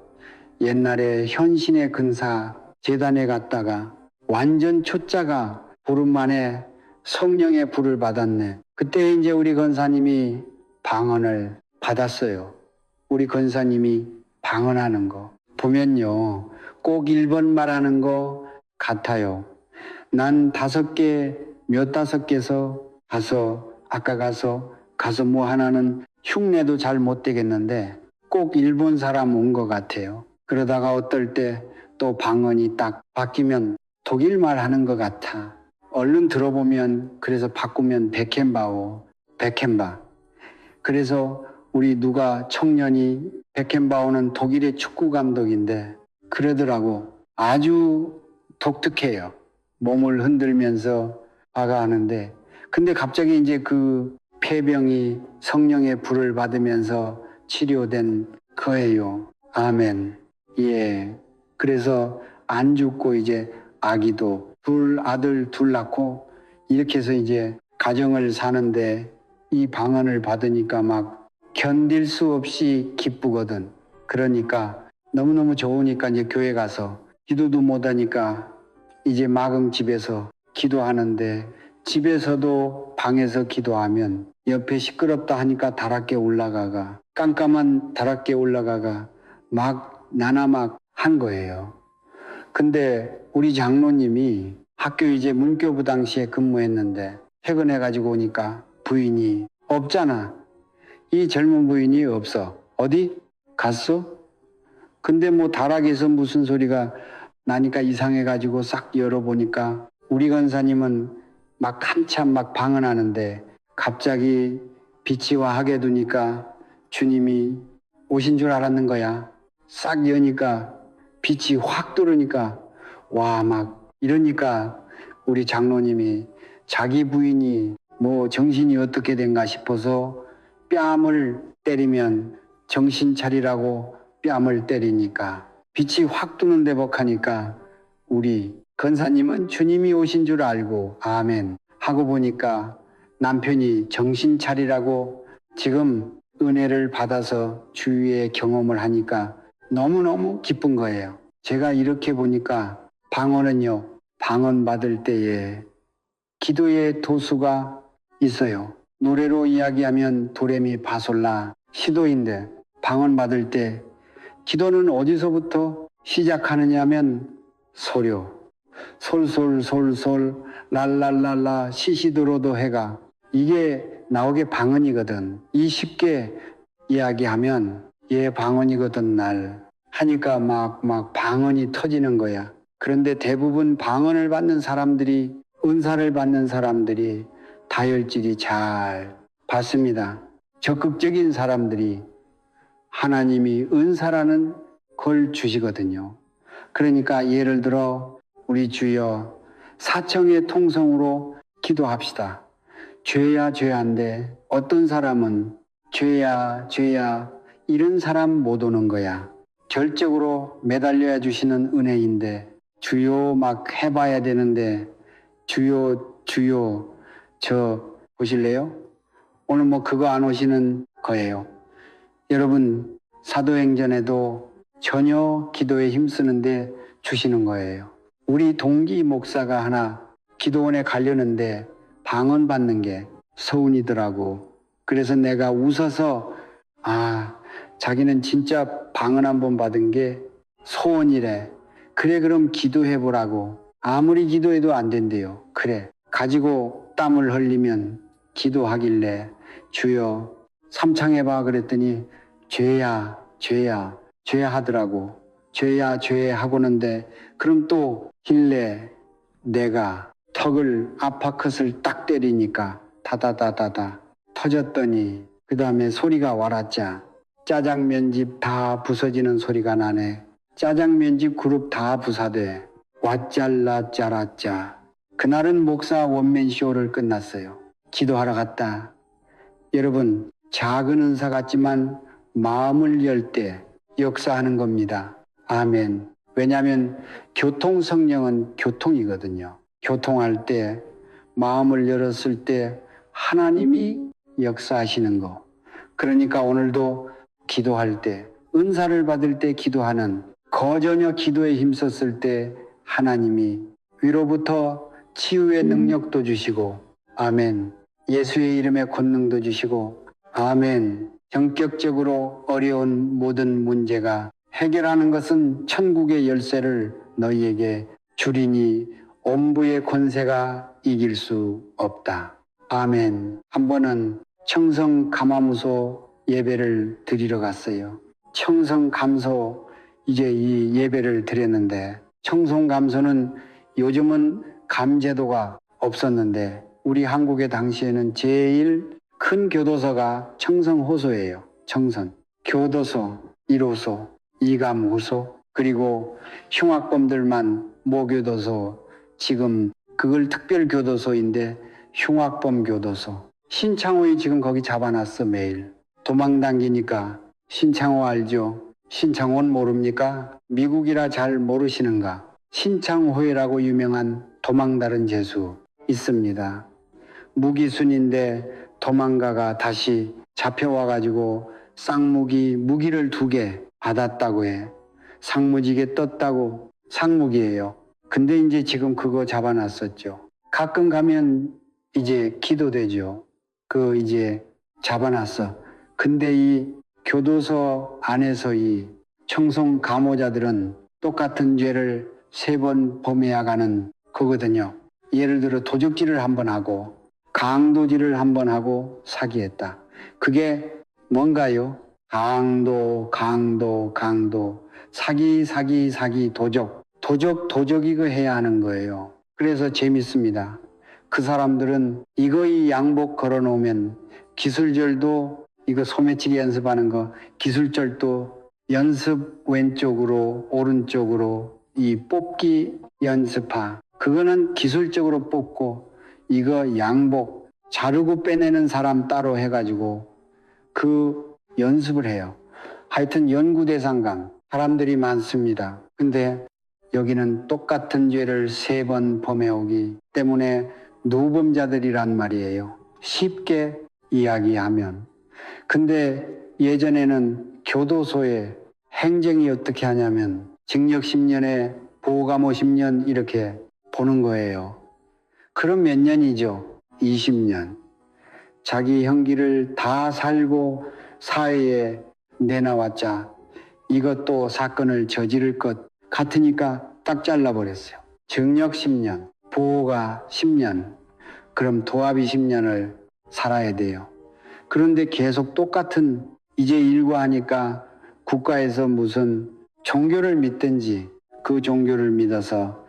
옛날에 현신의 근사 재단에 갔다가 완전 초짜가 부름 만에 성령의 불을 받았네. 그때 이제 우리 권사님이 방언을 받았어요. 우리 권사님이 방언하는 거 보면요. 꼭 1번 말하는 거 같아요. 난 5개서 가서 뭐 하나는 흉내도 잘 못 되겠는데 꼭 일본 사람 온 것 같아요. 그러다가 어떨 때 또 방언이 딱 바뀌면 독일 말 하는 것 같아. 얼른 들어보면 그래서 바꾸면 베켄바. 그래서 우리 누가 청년이 베켄바오는 독일의 축구 감독인데 그러더라고. 아주 독특해요. 몸을 흔들면서 하는데 근데 갑자기 이제 그 폐병이 성령의 불을 받으면서 치료된 거예요. 아멘. 예. 그래서 안 죽고 이제 아기도 아들 둘 낳고 이렇게 해서 이제 가정을 사는데 이 방언을 받으니까 막 견딜 수 없이 기쁘거든. 그러니까 너무너무 좋으니까 이제 교회 가서 기도도 못하니까 이제 마금 집에서 기도하는데, 집에서도 방에서 기도하면 옆에 시끄럽다 하니까 다락계 올라가가, 깜깜한 다락계 올라가가 막 나나막 한 거예요. 근데 우리 장로님이 학교 이제 문교부 당시에 근무했는데 퇴근해가지고 오니까 부인이 없잖아. 이 젊은 부인이 없어. 어디 갔어? 근데 뭐 다락에서 무슨 소리가 나니까 이상해가지고 싹 열어보니까 우리 권사님은 막 한참 막 방언하는데 갑자기 빛이 와하게 두니까 주님이 오신 줄 알았는 거야. 싹 여니까 빛이 확 들어오니까 와 막 이러니까 우리 장로님이 자기 부인이 뭐 정신이 어떻게 된가 싶어서 뺨을 때리면 정신 차리라고 뺨을 때리니까 빛이 확 뜨는 대복하니까 우리 권사님은 주님이 오신 줄 알고 아멘 하고 보니까 남편이 정신 차리라고 지금 은혜를 받아서 주위에 경험을 하니까 너무너무 기쁜 거예요. 제가 이렇게 보니까 방언은요, 방언 받을 때에 기도의 도수가 있어요. 노래로 이야기하면 도레미 파솔라 시도인데 방언 받을 때 기도는 어디서부터 시작하느냐 하면 소려. 솔솔솔솔 랄랄랄라 시시도로도 해가 이게 나오게 방언이거든. 이 쉽게 이야기하면 얘 방언이거든 날 하니까 막 방언이 터지는 거야. 그런데 대부분 방언을 받는 사람들이 은사를 받는 사람들이 다혈질이 잘 받습니다. 적극적인 사람들이 하나님이 은사라는 걸 주시거든요. 그러니까 예를 들어 우리 주여 사청의 통성으로 기도합시다. 죄야 죄한데 어떤 사람은 죄야 이런 사람 못 오는 거야. 결적으로 매달려 주시는 은혜인데 주여 막 해봐야 되는데 주여 저 보실래요? 오늘 뭐 그거 안 오시는 거예요. 여러분 사도행전에도 전혀 기도에 힘쓰는데 주시는 거예요. 우리 동기 목사가 하나 기도원에 가려는데 방언 받는 게 서운이더라고. 그래서 내가 웃어서 자기는 진짜 방언 한 번 받은 게 소원이래. 그래 그럼 기도해보라고. 아무리 기도해도 안 된대요. 그래 가지고 땀을 흘리면 기도하길래 주여 삼창해봐 그랬더니 죄야 하더라고. 죄야 하고는데 그럼 또 길래 내가 턱을 아파컷을 딱 때리니까 다다다다다 터졌더니 그 다음에 소리가 와랐자 짜장면집 다 부서지는 소리가 나네. 짜장면집 그룹 다 부사돼. 왓잘라 짜라짜. 그날은 목사 원맨쇼를 끝났어요. 기도하러 갔다. 여러분 작은 은사 같지만 마음을 열 때 역사하는 겁니다. 아멘. 왜냐하면 교통성령은 교통이거든요. 교통할 때 마음을 열었을 때 하나님이 역사하시는 거. 그러니까 오늘도 기도할 때 은사를 받을 때 기도하는 거저녀 기도에 힘썼을 때 하나님이 위로부터 치유의 능력도 주시고 아멘. 예수의 이름에 권능도 주시고 아멘. 전격적으로 어려운 모든 문제가 해결하는 것은 천국의 열쇠를 너희에게 주리니 엄부의 권세가 이길 수 없다. 아멘. 한 번은 청성 감암소 예배를 드리러 갔어요. 청성 감소 이제 이 예배를 드렸는데 청송 감소는 요즘은 감제도가 없었는데 우리 한국의 당시에는 제일 큰 교도소가 청성호소예요. 청선. 교도소, 1호소, 이감호소, 그리고 흉악범들만 모교도소, 지금 그걸 특별교도소인데 흉악범 교도소. 신창호이 지금 거기 잡아놨어 매일. 도망당기니까. 신창호 알죠? 신창호는 모릅니까? 미국이라 잘 모르시는가? 신창호회라고 유명한 도망다른 죄수 있습니다. 무기순인데 도망가가 다시 잡혀와 가지고 쌍무기 무기를 2개 받았다고 해. 상무지게 떴다고. 상무기예요. 근데 이제 지금 그거 잡아놨었죠. 가끔 가면 이제 기도되죠. 그 이제 잡아놨어. 근데 이 교도소 안에서 이 청송 감호자들은 똑같은 죄를 3번 범해야 가는 거거든요. 예를 들어 도적질을 한번 하고 강도질을 한번 하고 사기했다. 그게 뭔가요? 강도, 사기, 도적 이거 해야 하는 거예요. 그래서 재밌습니다. 그 사람들은 이거의 양복 걸어놓으면 기술절도 이거 소매치기 연습하는 거 기술절도 연습 왼쪽으로 오른쪽으로 이 뽑기 연습하 그거는 기술적으로 뽑고 이거 양복 자르고 빼내는 사람 따로 해가지고 그 연습을 해요. 하여튼 연구대상강 사람들이 많습니다. 근데 여기는 똑같은 죄를 3번 범해오기 때문에 누범자들이란 말이에요. 쉽게 이야기하면. 근데 예전에는 교도소에 행정이 어떻게 하냐면 징역 10년에 보호감 50년 이렇게 보는 거예요. 그럼 몇 년이죠? 20년. 자기 형기를 다 살고 사회에 내놔왔자 이것도 사건을 저지를 것 같으니까 딱 잘라버렸어요. 징역 10년, 보호가 10년, 그럼 도합이 10년을 살아야 돼요. 그런데 계속 똑같은 이제 일과하니까 국가에서 무슨 종교를 믿든지 그 종교를 믿어서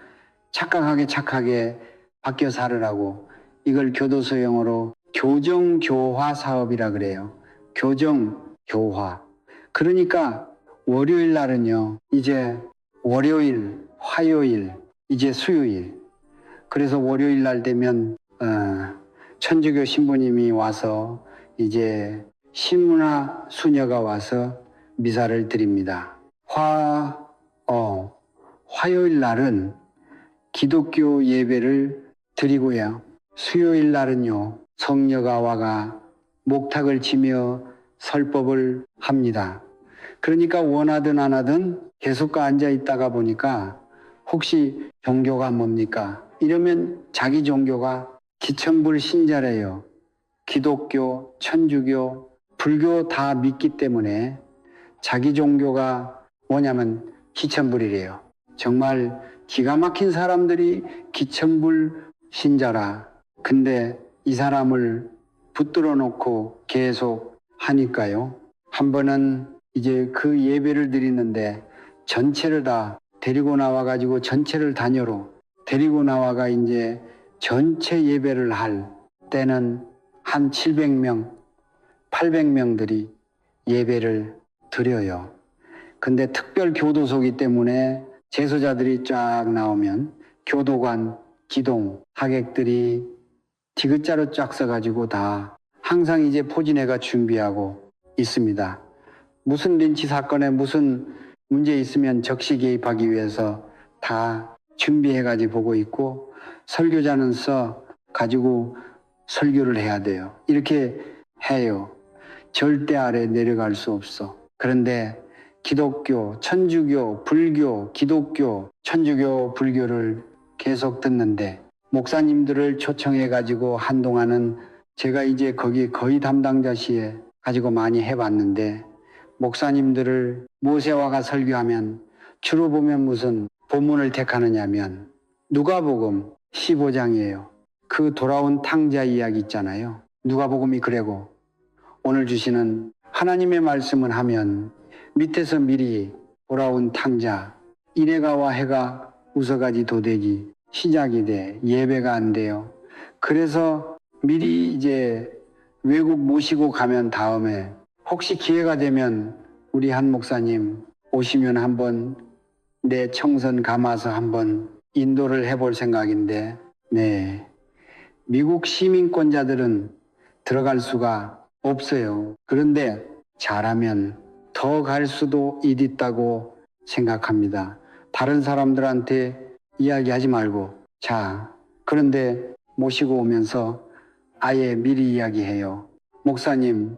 착하게 바뀌어 살으라고 이걸 교도소용어로 교정교화 사업이라 그래요. 교정교화. 그러니까 월요일 날은요, 이제 월요일, 화요일, 이제 수요일. 그래서 월요일 날 되면 천주교 신부님이 와서 이제 신문화 수녀가 와서 미사를 드립니다. 화요일 날은 기독교 예배를 드리고요. 수요일 날은요, 성녀가 와가 목탁을 치며 설법을 합니다. 그러니까 원하든 안 하든 계속 앉아 있다가 보니까 혹시 종교가 뭡니까? 이러면 자기 종교가 기천불 신자래요. 기독교, 천주교, 불교 다 믿기 때문에 자기 종교가 뭐냐면 기천불이래요. 정말 기가 막힌 사람들이 기천불 신자라. 근데 이 사람을 붙들어 놓고 계속 하니까요. 한 번은 이제 그 예배를 드리는데 전체를 다 데리고 나와가지고 전체를 단여로 데리고 나와가 이제 전체 예배를 할 때는 한 700명, 800명들이 예배를 드려요. 근데 특별 교도소이기 때문에 제소자들이 쫙 나오면 교도관, 기동, 하객들이 디귿자로 쫙 써가지고 다 항상 이제 포진회가 준비하고 있습니다. 무슨 린치 사건에 무슨 문제 있으면 적시 개입하기 위해서 다 준비해가지고 보고 있고 설교자는 써 가지고 설교를 해야 돼요. 이렇게 해요. 절대 아래 내려갈 수 없어. 그런데 기독교, 천주교, 불교, 기독교, 천주교, 불교를 계속 듣는데 목사님들을 초청해 가지고 한동안은 제가 이제 거기 거의 담당자시에 가지고 많이 해봤는데 목사님들을 모세와가 설교하면 주로 보면 무슨 본문을 택하느냐면 누가복음 15장이에요. 그 돌아온 탕자 이야기 있잖아요. 누가복음이 그래고 오늘 주시는 하나님의 말씀을 하면 밑에서 미리 돌아온 탕자 이래가와 해가 우서가지 도대기 시작이 돼 예배가 안 돼요. 그래서 미리 이제 외국 모시고 가면 다음에 혹시 기회가 되면 우리 한 목사님 오시면 한번 내 청선 감아서 한번 인도를 해볼 생각인데 네 미국 시민권자들은 들어갈 수가 없어요. 그런데 잘하면 더 갈 수도 있다고 생각합니다. 다른 사람들한테 이야기하지 말고 자 그런데 모시고 오면서 아예 미리 이야기해요. 목사님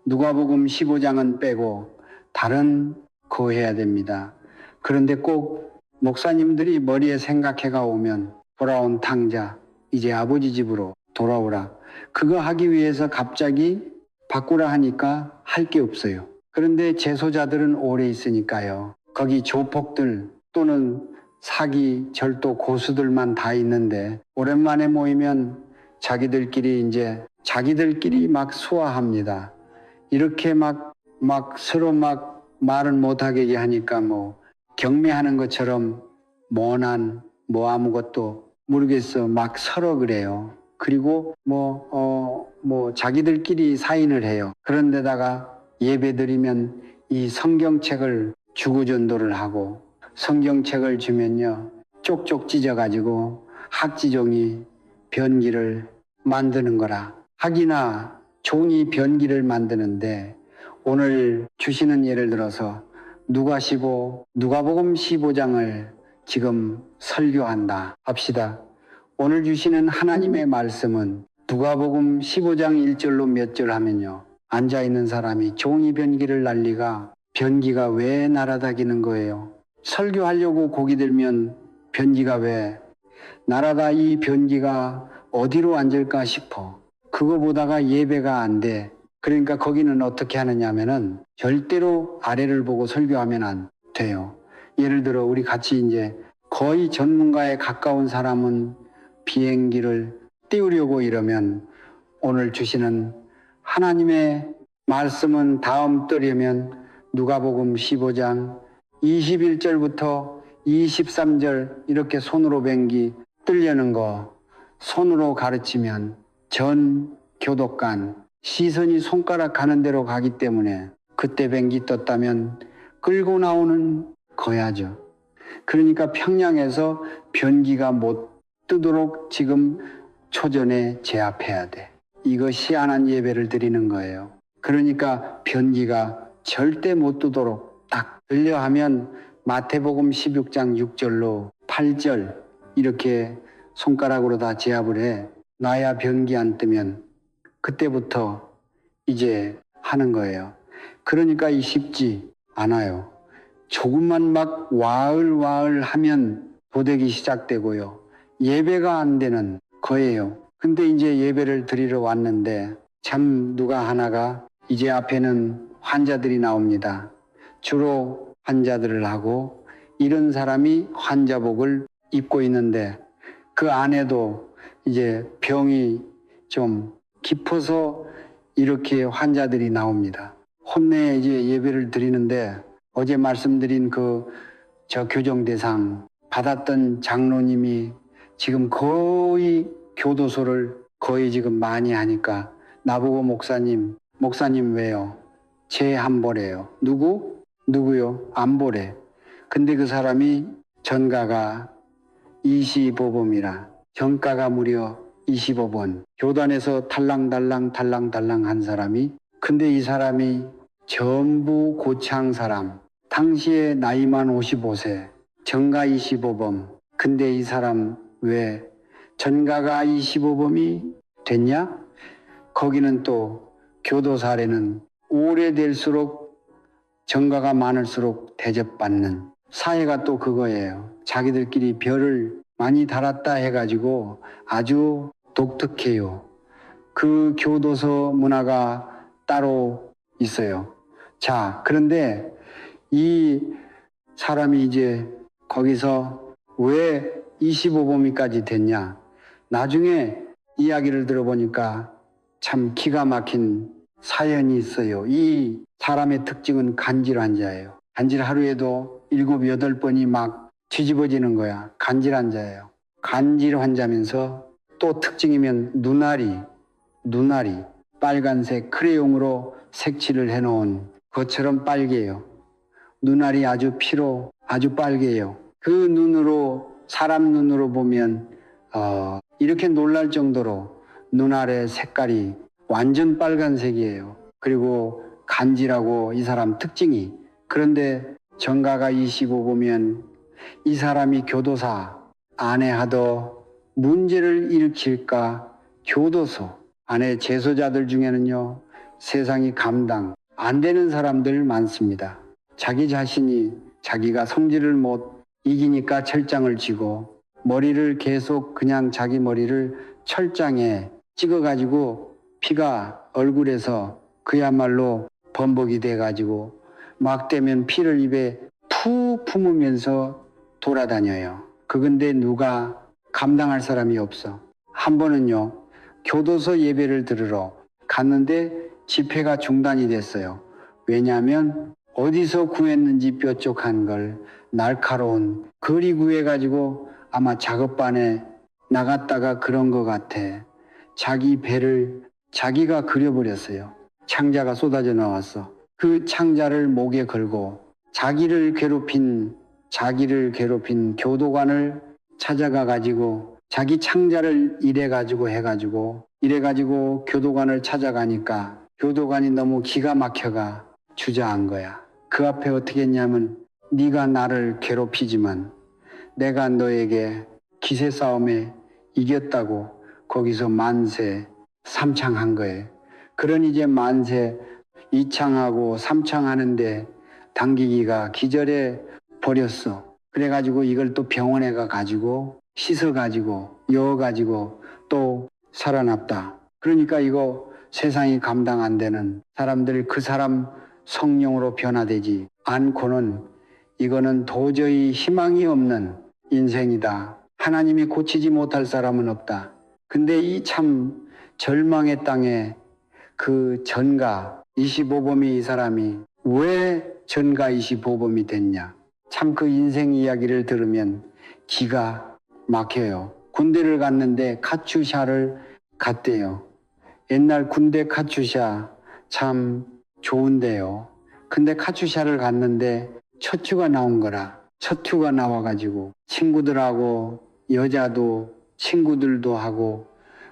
누가복음 15장은 빼고 다른 거 해야 됩니다. 그런데 꼭 목사님들이 머리에 생각해가 오면 돌아온 탕자, 이제 아버지 집으로 돌아오라. 그거 하기 위해서 갑자기 바꾸라 하니까 할 게 없어요. 그런데 재소자들은 오래 있으니까요. 거기 조폭들 또는 사기, 절도 고수들만 다 있는데 오랜만에 모이면 자기들끼리 막 수화합니다. 이렇게 막 서로 막 말을 못하게 하니까 뭐 경매하는 것처럼 모난 뭐 아무것도 모르겠어 막 서로 그래요. 그리고 자기들끼리 사인을 해요. 그런데다가 예배 드리면 이 성경책을 주고 전도를 하고 성경책을 주면요 쪽쪽 찢어가지고 학지종이 변기를 만드는 거라. 학이나 종이 변기를 만드는데 오늘 주시는 예를 들어서 누가복음 15장을 지금 설교한다 합시다. 오늘 주시는 하나님의 말씀은 누가복음 15장 1절로 몇 절 하면요. 앉아있는 사람이 종이 변기를 날리가 변기가 왜 날아다니는 거예요? 설교하려고 고기 들면 변기가 왜 날아다 이 변기가 어디로 앉을까 싶어. 그거 보다가 예배가 안 돼. 그러니까 거기는 어떻게 하느냐면은 절대로 아래를 보고 설교하면 안 돼요. 예를 들어 우리 같이 이제 거의 전문가에 가까운 사람은 비행기를 띄우려고 이러면 오늘 주시는 하나님의 말씀은 다음 뜨려면 누가복음 15장 21절부터 23절 이렇게 손으로 변기 뜨려는 거 손으로 가르치면 전 교독관 시선이 손가락 가는 대로 가기 때문에 그때 변기 떴다면 끌고 나오는 거야죠. 그러니까 평양에서 변기가 못 뜨도록 지금 초전에 제압해야 돼. 이것이 안한 예배를 드리는 거예요. 그러니까 변기가 절대 못 뜨도록 딱 들려 하면 마태복음 16장 6절로 8절 이렇게 손가락으로 다 제압을 해. 나야 변기 안 뜨면 그때부터 이제 하는 거예요. 그러니까 이 쉽지 않아요. 조금만 막 와을 하면 도대기 시작되고요. 예배가 안 되는 거예요. 근데 이제 예배를 드리러 왔는데 참 누가 하나가 이제 앞에는 환자들이 나옵니다. 주로 환자들을 하고 이런 사람이 환자복을 입고 있는데 그 안에도 이제 병이 좀 깊어서 이렇게 환자들이 나옵니다. 혼내에 이제 예배를 드리는데 어제 말씀드린 저 교정대상 받았던 장로님이 지금 거의 교도소를 거의 지금 많이 하니까 나보고 목사님 왜요? 제 한보래요. 누구요? 안보래. 근데 그 사람이 전가가 25범이라 정가가 무려 25번 교단에서 탈랑달랑 한 사람이 근데 이 사람이 전부 고창 사람 당시에 나이만 55세 정가 25범 근데 이 사람 왜 전가가 25범이 됐냐? 거기는 또 교도 사례는 오래될수록 정가가 많을수록 대접받는 사회가 또 그거예요. 자기들끼리 별을 많이 달았다 해가지고 아주 독특해요. 그 교도소 문화가 따로 있어요. 자, 그런데 이 사람이 이제 거기서 왜 25범위까지 됐냐? 나중에 이야기를 들어보니까 참 기가 막힌 사연이 있어요. 이 사람의 특징은 간질 환자예요. 간질 하루에도 7, 8번이 막 뒤집어지는 거야. 간질 환자예요. 간질 환자면서 또 특징이면 눈알이 빨간색 크레용으로 색칠을 해놓은 것처럼 빨개요. 눈알이 아주 빨개요. 그 눈으로 사람 눈으로 보면 이렇게 놀랄 정도로 눈알의 색깔이 완전 빨간색이에요. 그리고 간지라고 이 사람 특징이 그런데 정가가 25 보면 이 사람이 교도사 안에 하도 문제를 일으킬까 교도소 안에 재소자들 중에는요 세상이 감당 안 되는 사람들 많습니다. 자기 자신이 자기가 성질을 못 이기니까 철장을 쥐고 머리를 계속 그냥 자기 머리를 철장에 찍어가지고 피가 얼굴에서 그야말로 범벅이 돼가지고 막 되면 피를 입에 푹 품으면서 돌아다녀요. 그건데 누가 감당할 사람이 없어. 한 번은요, 교도소 예배를 들으러 갔는데 집회가 중단이 됐어요. 왜냐하면 어디서 구했는지 뾰족한 걸 날카로운 거리 구해가지고 아마 작업반에 나갔다가 그런 것 같아. 자기 배를 자기가 그려버렸어요. 창자가 쏟아져 나왔어. 그 창자를 목에 걸고 자기를 괴롭힌 교도관을 찾아가 가지고 자기 창자를 이래가지고 교도관을 찾아가니까 교도관이 너무 기가 막혀가 주저한 거야. 그 앞에 어떻게 했냐면 네가 나를 괴롭히지만 내가 너에게 기세 싸움에 이겼다고 거기서 만세 삼창한 거예요. 그러니 이제 만세 2창하고 3창 하는데 당기기가 기절해 버렸어. 그래가지고 이걸 또 병원에 가가지고 씻어가지고 여어가지고 또 살아났다. 그러니까 이거 세상이 감당 안 되는 사람들 그 사람 성령으로 변화되지 않고는 이거는 도저히 희망이 없는 인생이다. 하나님이 고치지 못할 사람은 없다. 근데 이 참 절망의 땅에 그 전가 25범이 이 사람이 왜 전가 25범이 됐냐. 참 그 인생 이야기를 들으면 기가 막혀요. 군대를 갔는데 카츄샤를 갔대요. 옛날 군대 카츄샤 참 좋은데요. 근데 카츄샤를 갔는데 척추가 나온 거라. 척추가 나와가지고 친구들하고 여자도 친구들도 하고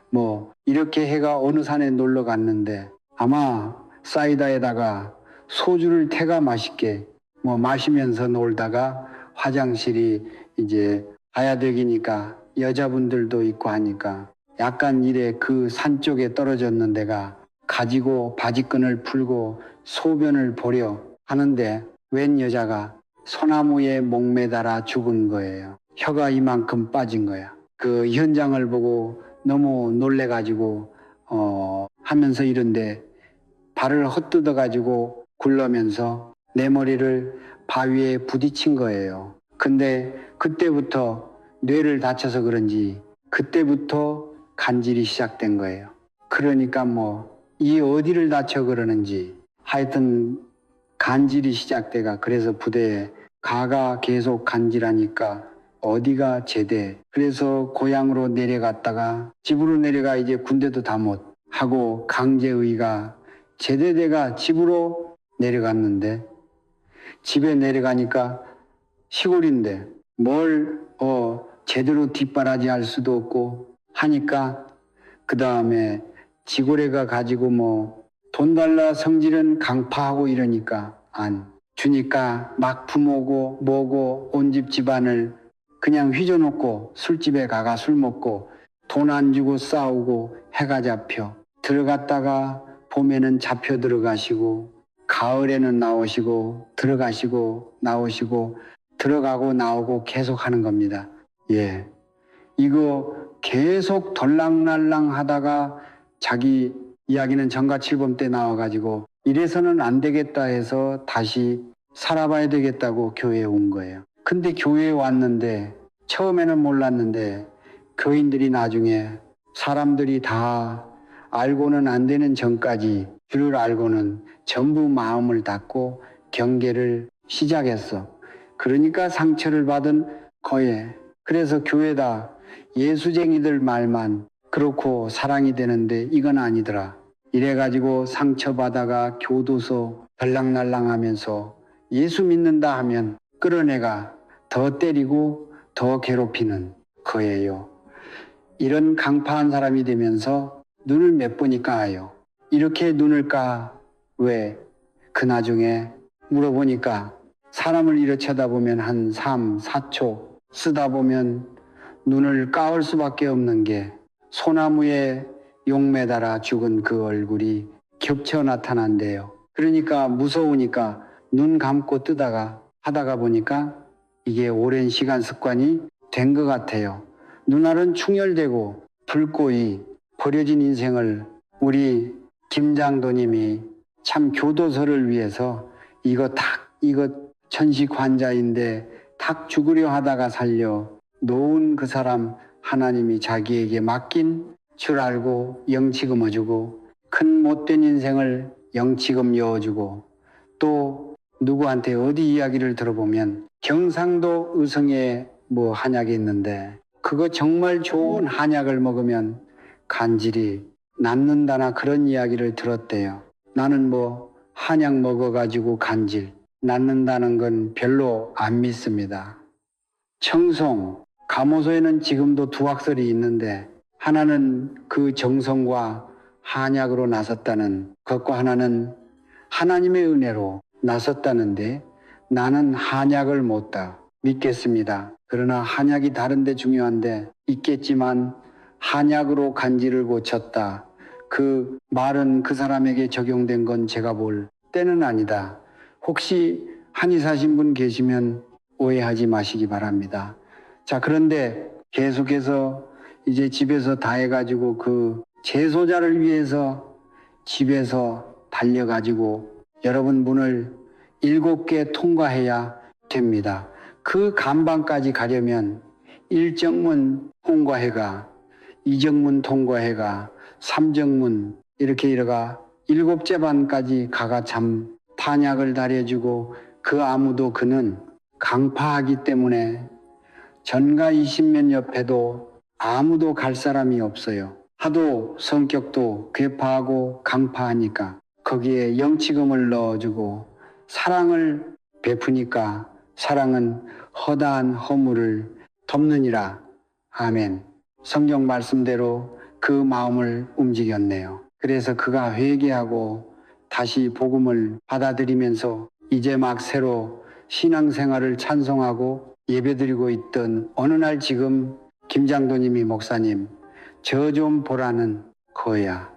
뭐 이렇게 해가 어느 산에 놀러 갔는데 아마 사이다에다가 소주를 태가 맛있게 뭐 마시면서 놀다가 화장실이 이제 하야되기니까 여자분들도 있고 하니까 약간 이래 그 산 쪽에 떨어졌는 데가 가지고 바지끈을 풀고 소변을 보려 하는데 웬 여자가 소나무에 목매달아 죽은 거예요. 혀가 이만큼 빠진 거야. 그 현장을 보고 너무 놀래가지고 하면서 이런데 발을 헛뜯어가지고 굴러면서 내 머리를 바위에 부딪힌 거예요. 근데 그때부터 뇌를 다쳐서 그런지 그때부터 간질이 시작된 거예요. 그러니까 뭐 이 어디를 다쳐 그러는지 하여튼 간질이 시작돼가 그래서 부대에 가가 계속 간질하니까 어디가 제대. 그래서 고향으로 내려갔다가 집으로 내려가 이제 군대도 다 못 하고 강제의가 제대대가 집으로 내려갔는데 집에 내려가니까 시골인데 뭘 제대로 뒷바라지 할 수도 없고 하니까 그 다음에 지고래가 가지고 뭐 돈 달라 성질은 강파하고 이러니까 안 주니까 막 부모고 뭐고 온 집 집안을 그냥 휘저놓고 술집에 가가 술 먹고 돈 안 주고 싸우고 해가 잡혀 들어갔다가 봄에는 잡혀 들어가시고 가을에는 나오시고 들어가시고 나오시고 들어가고 나오고 계속 하는 겁니다. 예, 이거 계속 덜랑날랑 하다가 자기 이야기는 정가칠범 때 나와가지고 이래서는 안 되겠다 해서 다시 살아봐야 되겠다고 교회에 온 거예요. 근데 교회에 왔는데 처음에는 몰랐는데 교인들이 나중에 사람들이 다 알고는 안 되는 전까지 줄을 알고는 전부 마음을 닫고 경계를 시작했어. 그러니까 상처를 받은 거에 그래서 교회다 예수쟁이들 말만 그렇고 사랑이 되는데 이건 아니더라. 이래가지고 상처받아가 교도소 덜랑날랑하면서 예수 믿는다 하면 끌어내가 더 때리고 더 괴롭히는 거예요. 이런 강파한 사람이 되면서 눈을 몇 번이 까요. 이렇게 눈을 까 왜? 그 나중에 물어보니까 사람을 이렇게 쳐다보면 한 3, 4초 쓰다 보면 눈을 까올 수밖에 없는 게 소나무에 욕 매달아 죽은 그 얼굴이 겹쳐 나타난대요. 그러니까 무서우니까 눈 감고 뜨다가 하다가 보니까 이게 오랜 시간 습관이 된 것 같아요. 눈알은 충혈되고 불꽃이 버려진 인생을 우리 김장도님이 참 교도소를 위해서 이거 천식 환자인데 닭 죽으려 하다가 살려 놓은 그 사람 하나님이 자기에게 맡긴 줄 알고 영치금 어주고 큰 못된 인생을 영치금 여어주고 또 누구한테 어디 이야기를 들어보면 경상도 의성에 뭐 한약이 있는데 그거 정말 좋은 한약을 먹으면 간질이 낫는다나 그런 이야기를 들었대요. 나는 뭐 한약 먹어가지고 간질 낫는다는 건 별로 안 믿습니다. 청송, 감호소에는 지금도 두 학설이 있는데 하나는 그 정성과 한약으로 나섰다는 것과 하나는 하나님의 은혜로 나섰다는데 나는 한약을 못다 믿겠습니다. 그러나 한약이 다른데 중요한데 있겠지만 한약으로 간질을 고쳤다. 그 말은 그 사람에게 적용된 건 제가 볼 때는 아니다. 혹시 한의사신 분 계시면 오해하지 마시기 바랍니다. 자, 그런데 계속해서 이제 집에서 다 해가지고 그 재소자를 위해서 집에서 달려가지고 여러분 문을 7개 통과해야 됩니다. 그 간방까지 가려면 1정문 통과해가 2정문 통과해가 3정문 이렇게 이래가 7째 반까지 가가 참 탄약을 다려주고 그 아무도 그는 강파하기 때문에 전가 20년 옆에도 아무도 갈 사람이 없어요. 하도 성격도 괴파하고 강파하니까 거기에 영치금을 넣어주고 사랑을 베푸니까 사랑은 허다한 허물을 덮느니라. 아멘. 성경 말씀대로 그 마음을 움직였네요. 그래서 그가 회개하고 다시 복음을 받아들이면서 이제 막 새로 신앙생활을 찬송하고 예배드리고 있던 어느 날 지금 김장도님이 목사님 저 좀 보라는 거야.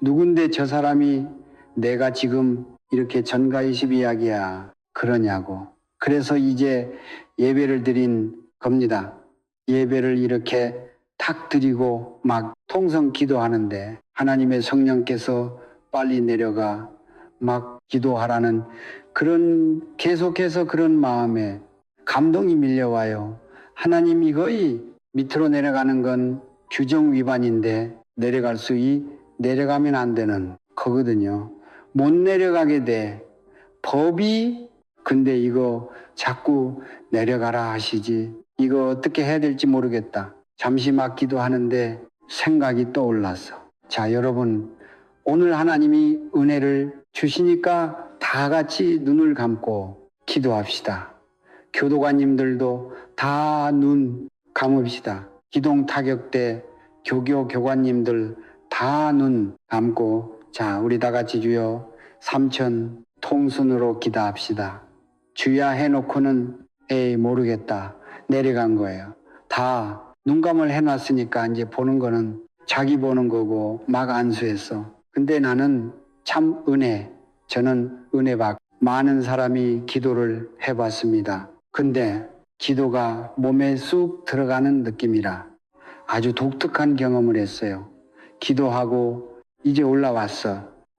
누군데 저 사람이 내가 지금 이렇게 전가이십 이야기야 그러냐고. 그래서 이제 예배를 드린 겁니다. 예배를 이렇게 탁 드리고 막 통성 기도하는데 하나님의 성령께서 빨리 내려가 막 기도하라는 그런 계속해서 그런 마음에 감동이 밀려와요. 하나님 이거이 밑으로 내려가는 건 규정 위반인데 내려가면 안 되는 거거든요. 못 내려가게 돼. 법이 근데 이거 자꾸 내려가라 하시지. 이거 어떻게 해야 될지 모르겠다. 잠시 막 기도하는데 생각이 떠올랐어. 자, 여러분 오늘 하나님이 은혜를 주시니까 다 같이 눈을 감고 기도합시다. 교도관님들도 다 눈 감읍시다. 기동 타격 때 교교 교관님들 다 눈 감고 자, 우리 다 같이 주여 삼천 통순으로 기도합시다. 주야 해놓고는 에이 모르겠다 내려간 거예요. 다 눈감을 해놨으니까 이제 보는 거는 자기 보는 거고 막 안수했어. 근데 나는 참 저는 은혜 받고 많은 사람이 기도를 해봤습니다. 근데 기도가 몸에 쑥 들어가는 느낌이라 아주 독특한 경험을 했어요. 기도하고 이제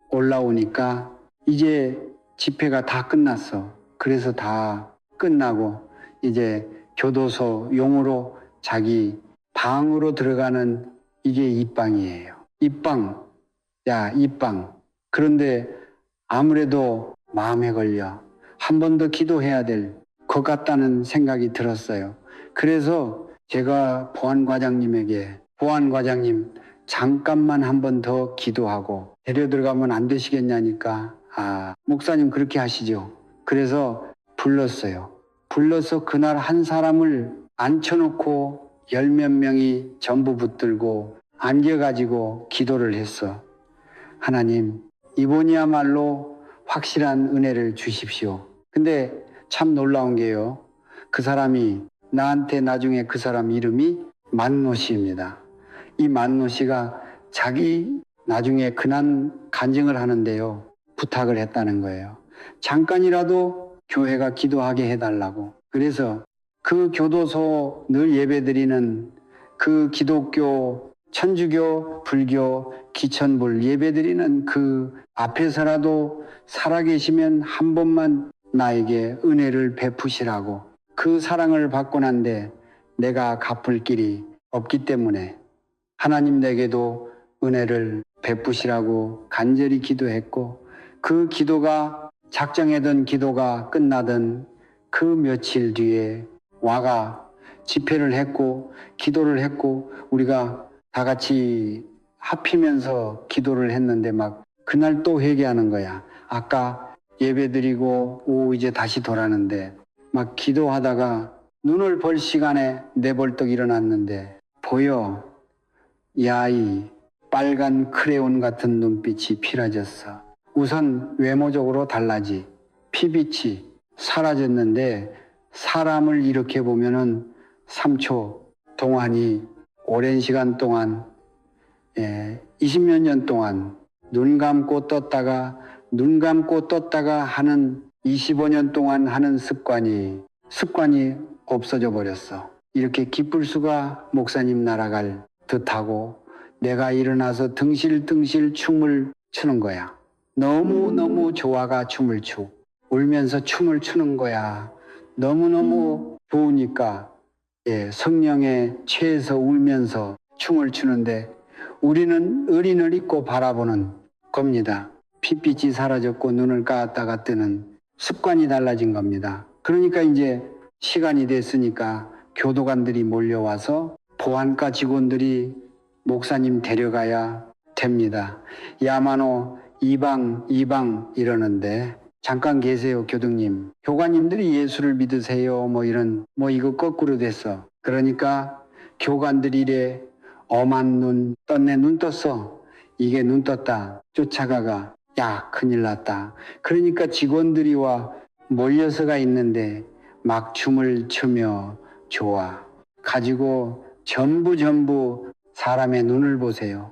올라오니까 이제 집회가 다 끝났어. 그래서 다 끝나고 이제 교도소 용으로 자기 방으로 들어가는 이게 입방이에요. 입방. 그런데 아무래도 마음에 걸려. 한 번 더 기도해야 될 것 같다는 생각이 들었어요. 그래서 제가 보안과장님 잠깐만 한 번 더 기도하고 데려 들어가면 안 되시겠냐니까 목사님 그렇게 하시죠. 그래서 불러서 그날 한 사람을 앉혀놓고 10몇 명이 전부 붙들고 안겨가지고 기도를 했어. 하나님 이번이야말로 확실한 은혜를 주십시오. 근데 참 놀라운 게요. 그 사람이 나한테 나중에 그 사람 이름이 만노 씨입니다. 이 만노 씨가 자기 나중에 근한 간증을 하는데요. 부탁을 했다는 거예요. 잠깐이라도 교회가 기도하게 해달라고. 그래서 그 교도소 늘 예배드리는 그 기독교, 천주교, 불교, 기천불 예배드리는 그 앞에서라도 살아계시면 한 번만 나에게 은혜를 베푸시라고. 그 사랑을 받고 난데 내가 갚을 길이 없기 때문에 하나님 내게도 은혜를 베푸시라고 간절히 기도했고, 그 기도가 작정했던 기도가 끝나던 그 며칠 뒤에 와가 집회를 했고 기도를 했고 우리가 다 같이 합히면서 기도를 했는데 막 그날 또 회개하는 거야. 아까 예배드리고 오후 이제 다시 돌아는데 막 기도하다가 눈을 벌 시간에 내벌떡 일어났는데 보여. 이 아이 빨간 크레용 같은 눈빛이 피라졌어. 우선 외모적으로 달라지. 피빛이 사라졌는데 사람을 이렇게 보면은 3초 동안이 오랜 시간 동안 20몇 년 동안 눈 감고 떴다가 하는 25년 동안 하는 습관이 없어져 버렸어. 이렇게 기쁠 수가 목사님 날아갈 듯하고 내가 일어나서 등실등실 춤을 추는 거야. 너무너무 좋아가 춤을 추. 울면서 춤을 추는 거야. 너무너무 좋으니까 성령에 취해서 울면서 춤을 추는데 우리는 의린을 잊고 바라보는 겁니다. 핏빛이 사라졌고 눈을 감았다가 뜨는 습관이 달라진 겁니다. 그러니까 이제 시간이 됐으니까 교도관들이 몰려와서 보안과 직원들이 목사님 데려가야 됩니다. 야마노 이방 이러는데 잠깐 계세요 교동님. 교관님들이 예수를 믿으세요 이거 거꾸로 됐어. 그러니까 교관들이 이래 엄한 눈 떴네. 눈 떴어. 이게 눈 떴다. 쫓아가가 야 큰일 났다. 그러니까 직원들이 와 몰려서가 있는데 막 춤을 추며 좋아 가지고 전부 사람의 눈을 보세요.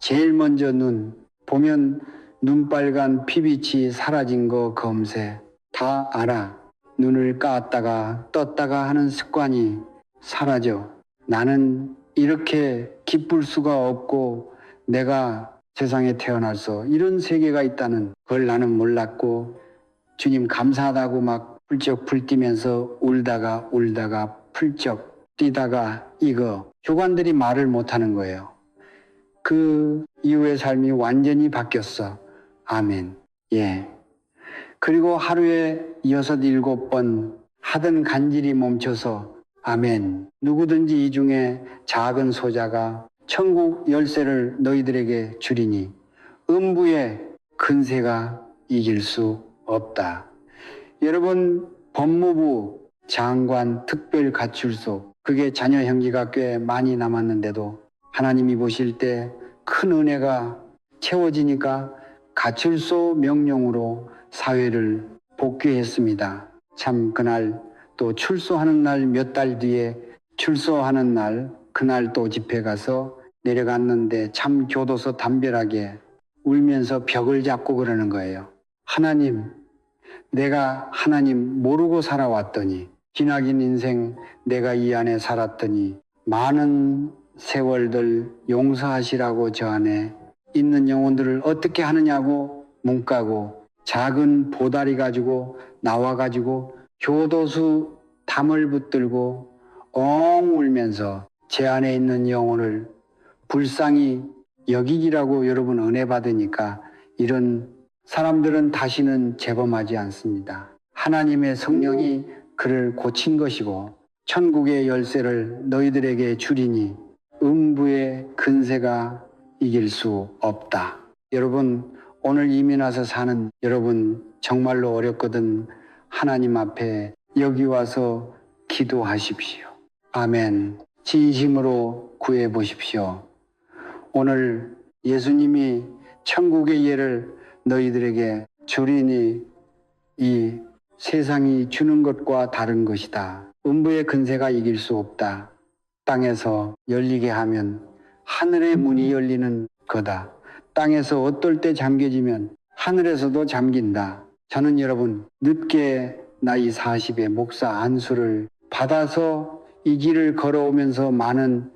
제일 먼저 눈 보면 눈빨간 피빛이 사라진 거 검새 다 알아. 눈을 감았다가 떴다가 하는 습관이 사라져. 나는 이렇게 기쁠 수가 없고 내가 세상에 태어나서 이런 세계가 있다는 걸 나는 몰랐고 주님 감사하다고 막 훌쩍 불뛰면서 울다가 훌쩍 뛰다가 이거 교관들이 말을 못하는 거예요. 그 이후의 삶이 완전히 바뀌었어. 아멘. 예. 그리고 하루에 6, 7번 하던 간질이 멈춰서 아멘. 누구든지 이 중에 작은 소자가 천국 열쇠를 너희들에게 주리니 음부의 근세가 이길 수 없다. 여러분 법무부 장관 특별가출소 그게 자녀 형기가 꽤 많이 남았는데도 하나님이 보실 때 큰 은혜가 채워지니까 가출소 명령으로 사회를 복귀했습니다. 참 그날 또 출소하는 날 몇 달 뒤에 출소하는 날 그날 또 집회 가서 내려갔는데 참 교도소 담벼락에 울면서 벽을 잡고 그러는 거예요. 하나님, 내가 하나님 모르고 살아왔더니 기나긴 인생 내가 이 안에 살았더니 많은 세월들 용서하시라고 저 안에 있는 영혼들을 어떻게 하느냐고 문가고 작은 보다리 가지고 나와가지고 교도소 담을 붙들고 엉 울면서 제 안에 있는 영혼을 불쌍히 여기기라고 여러분 은혜 받으니까 이런 사람들은 다시는 재범하지 않습니다. 하나님의 성령이 그를 고친 것이고 천국의 열쇠를 너희들에게 주리니 음부의 근세가 이길 수 없다. 여러분 오늘 이민 와서 사는 여러분 정말로 어렵거든 하나님 앞에 여기 와서 기도하십시오. 아멘. 진심으로 구해 보십시오. 오늘 예수님이 천국의 예를 너희들에게 주리니 이 세상이 주는 것과 다른 것이다. 음부의 근세가 이길 수 없다. 땅에서 열리게 하면 하늘의 문이 열리는 거다. 땅에서 어떨 때 잠겨지면 하늘에서도 잠긴다. 저는 여러분 늦게 나이 40에 목사 안수를 받아서 이 길을 걸어오면서 많은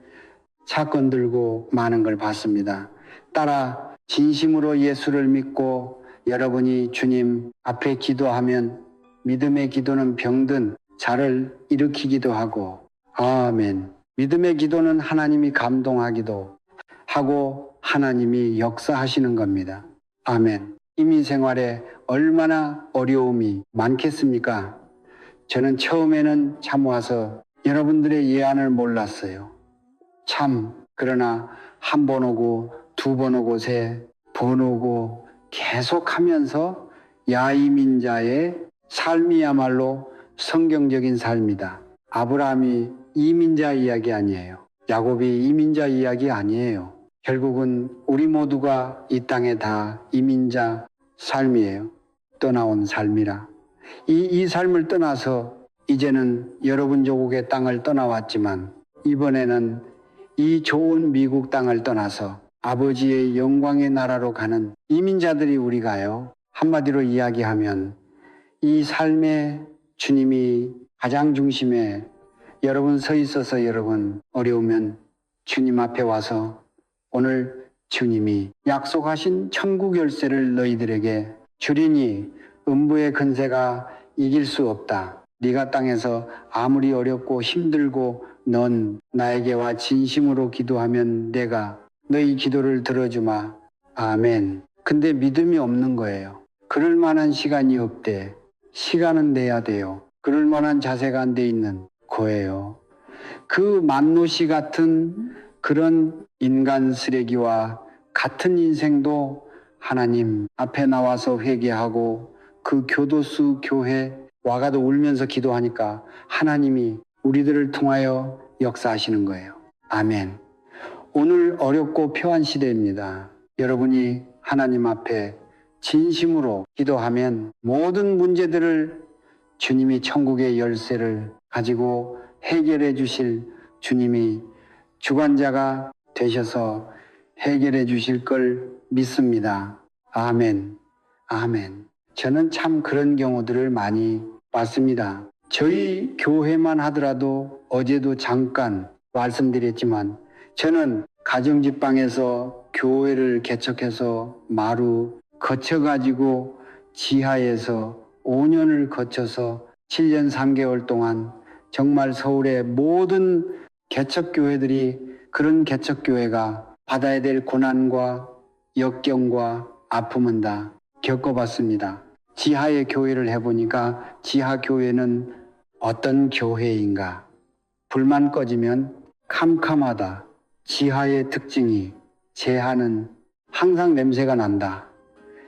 사건 들고 많은 걸 봤습니다. 따라 진심으로 예수를 믿고 여러분이 주님 앞에 기도하면 믿음의 기도는 병든 자를 일으키기도 하고, 아멘. 믿음의 기도는 하나님이 감동하기도 하고 하나님이 역사하시는 겁니다. 아멘. 이민 생활에 얼마나 어려움이 많겠습니까? 저는 처음에는 참 와서 여러분들의 예안을 몰랐어요. 그러나 한 번 오고 두 번 오고 세 번 오고 계속하면서 야이민자의 삶이야말로 성경적인 삶이다. 아브라함이 이민자 이야기 아니에요. 야곱이 이민자 이야기 아니에요. 결국은 우리 모두가 이 땅에 다 이민자 삶이에요. 떠나온 삶이라. 이 삶을 떠나서 이제는 여러분 조국의 땅을 떠나왔지만 이번에는 이 좋은 미국 땅을 떠나서 아버지의 영광의 나라로 가는 이민자들이 우리가요. 한마디로 이야기하면 이 삶의 주님이 가장 중심에 여러분 서 있어서 여러분 어려우면 주님 앞에 와서 오늘 주님이 약속하신 천국 열쇠를 너희들에게 주리니 음부의 근세가 이길 수 없다. 네가 땅에서 아무리 어렵고 힘들고 넌 나에게 와 진심으로 기도하면 내가 너희 기도를 들어주마. 아멘. 근데 믿음이 없는 거예요. 그럴 만한 시간이 없대. 시간은 내야 돼요. 그럴 만한 자세가 안 돼 있는 거예요. 그 만노시 같은 그런 인간 쓰레기와 같은 인생도 하나님 앞에 나와서 회개하고 그 교도소 교회 와가도 울면서 기도하니까 하나님이 우리들을 통하여 역사하시는 거예요. 아멘. 오늘 어렵고 표한 시대입니다. 여러분이 하나님 앞에 진심으로 기도하면 모든 문제들을 주님이 천국의 열쇠를 가지고 해결해 주실 주님이 주관자가 되셔서 해결해 주실 걸 믿습니다. 아멘. 아멘. 저는 참 그런 경우들을 많이 봤습니다. 저희 교회만 하더라도 어제도 잠깐 말씀드렸지만 저는 가정집방에서 교회를 개척해서 마루 거쳐가지고 지하에서 5년을 거쳐서 7년 3개월 동안 정말 서울의 모든 개척교회들이 그런 개척교회가 받아야 될 고난과 역경과 아픔은 다 겪어봤습니다. 지하의 교회를 해보니까 지하 교회는 어떤 교회인가? 불만 꺼지면 캄캄하다. 지하의 특징이 제하는 항상 냄새가 난다.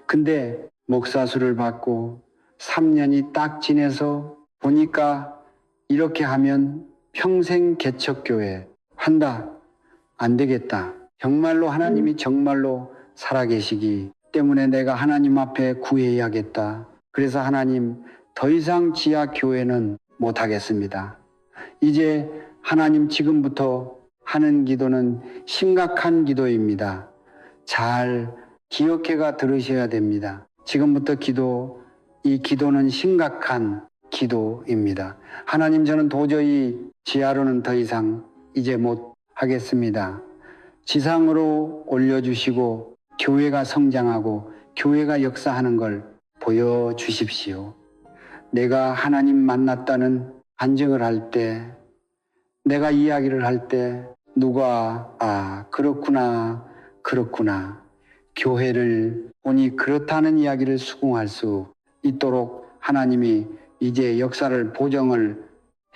근데 목사수를 받고 3년이 딱 지내서 보니까 이렇게 하면 평생 개척교회 한다. 안 되겠다. 정말로 하나님이 정말로 살아계시기 때문에 내가 하나님 앞에 구해야겠다. 그래서 하나님 더 이상 지하 교회는 못하겠습니다. 이제 하나님 지금부터 하는 기도는 심각한 기도입니다. 잘 기억해가 들으셔야 됩니다. 지금부터 이 기도는 심각한 기도입니다. 하나님, 저는 도저히 지하로는 더 이상 이제 못 하겠습니다. 지상으로 올려주시고 교회가 성장하고 교회가 역사하는 걸 보여주십시오. 내가 하나님 만났다는 간증을 할 때, 내가 이야기를 할 때 누가 그렇구나 교회를 보니 그렇다는 이야기를 수긍할 수 있도록 하나님이 이제 역사를 보정을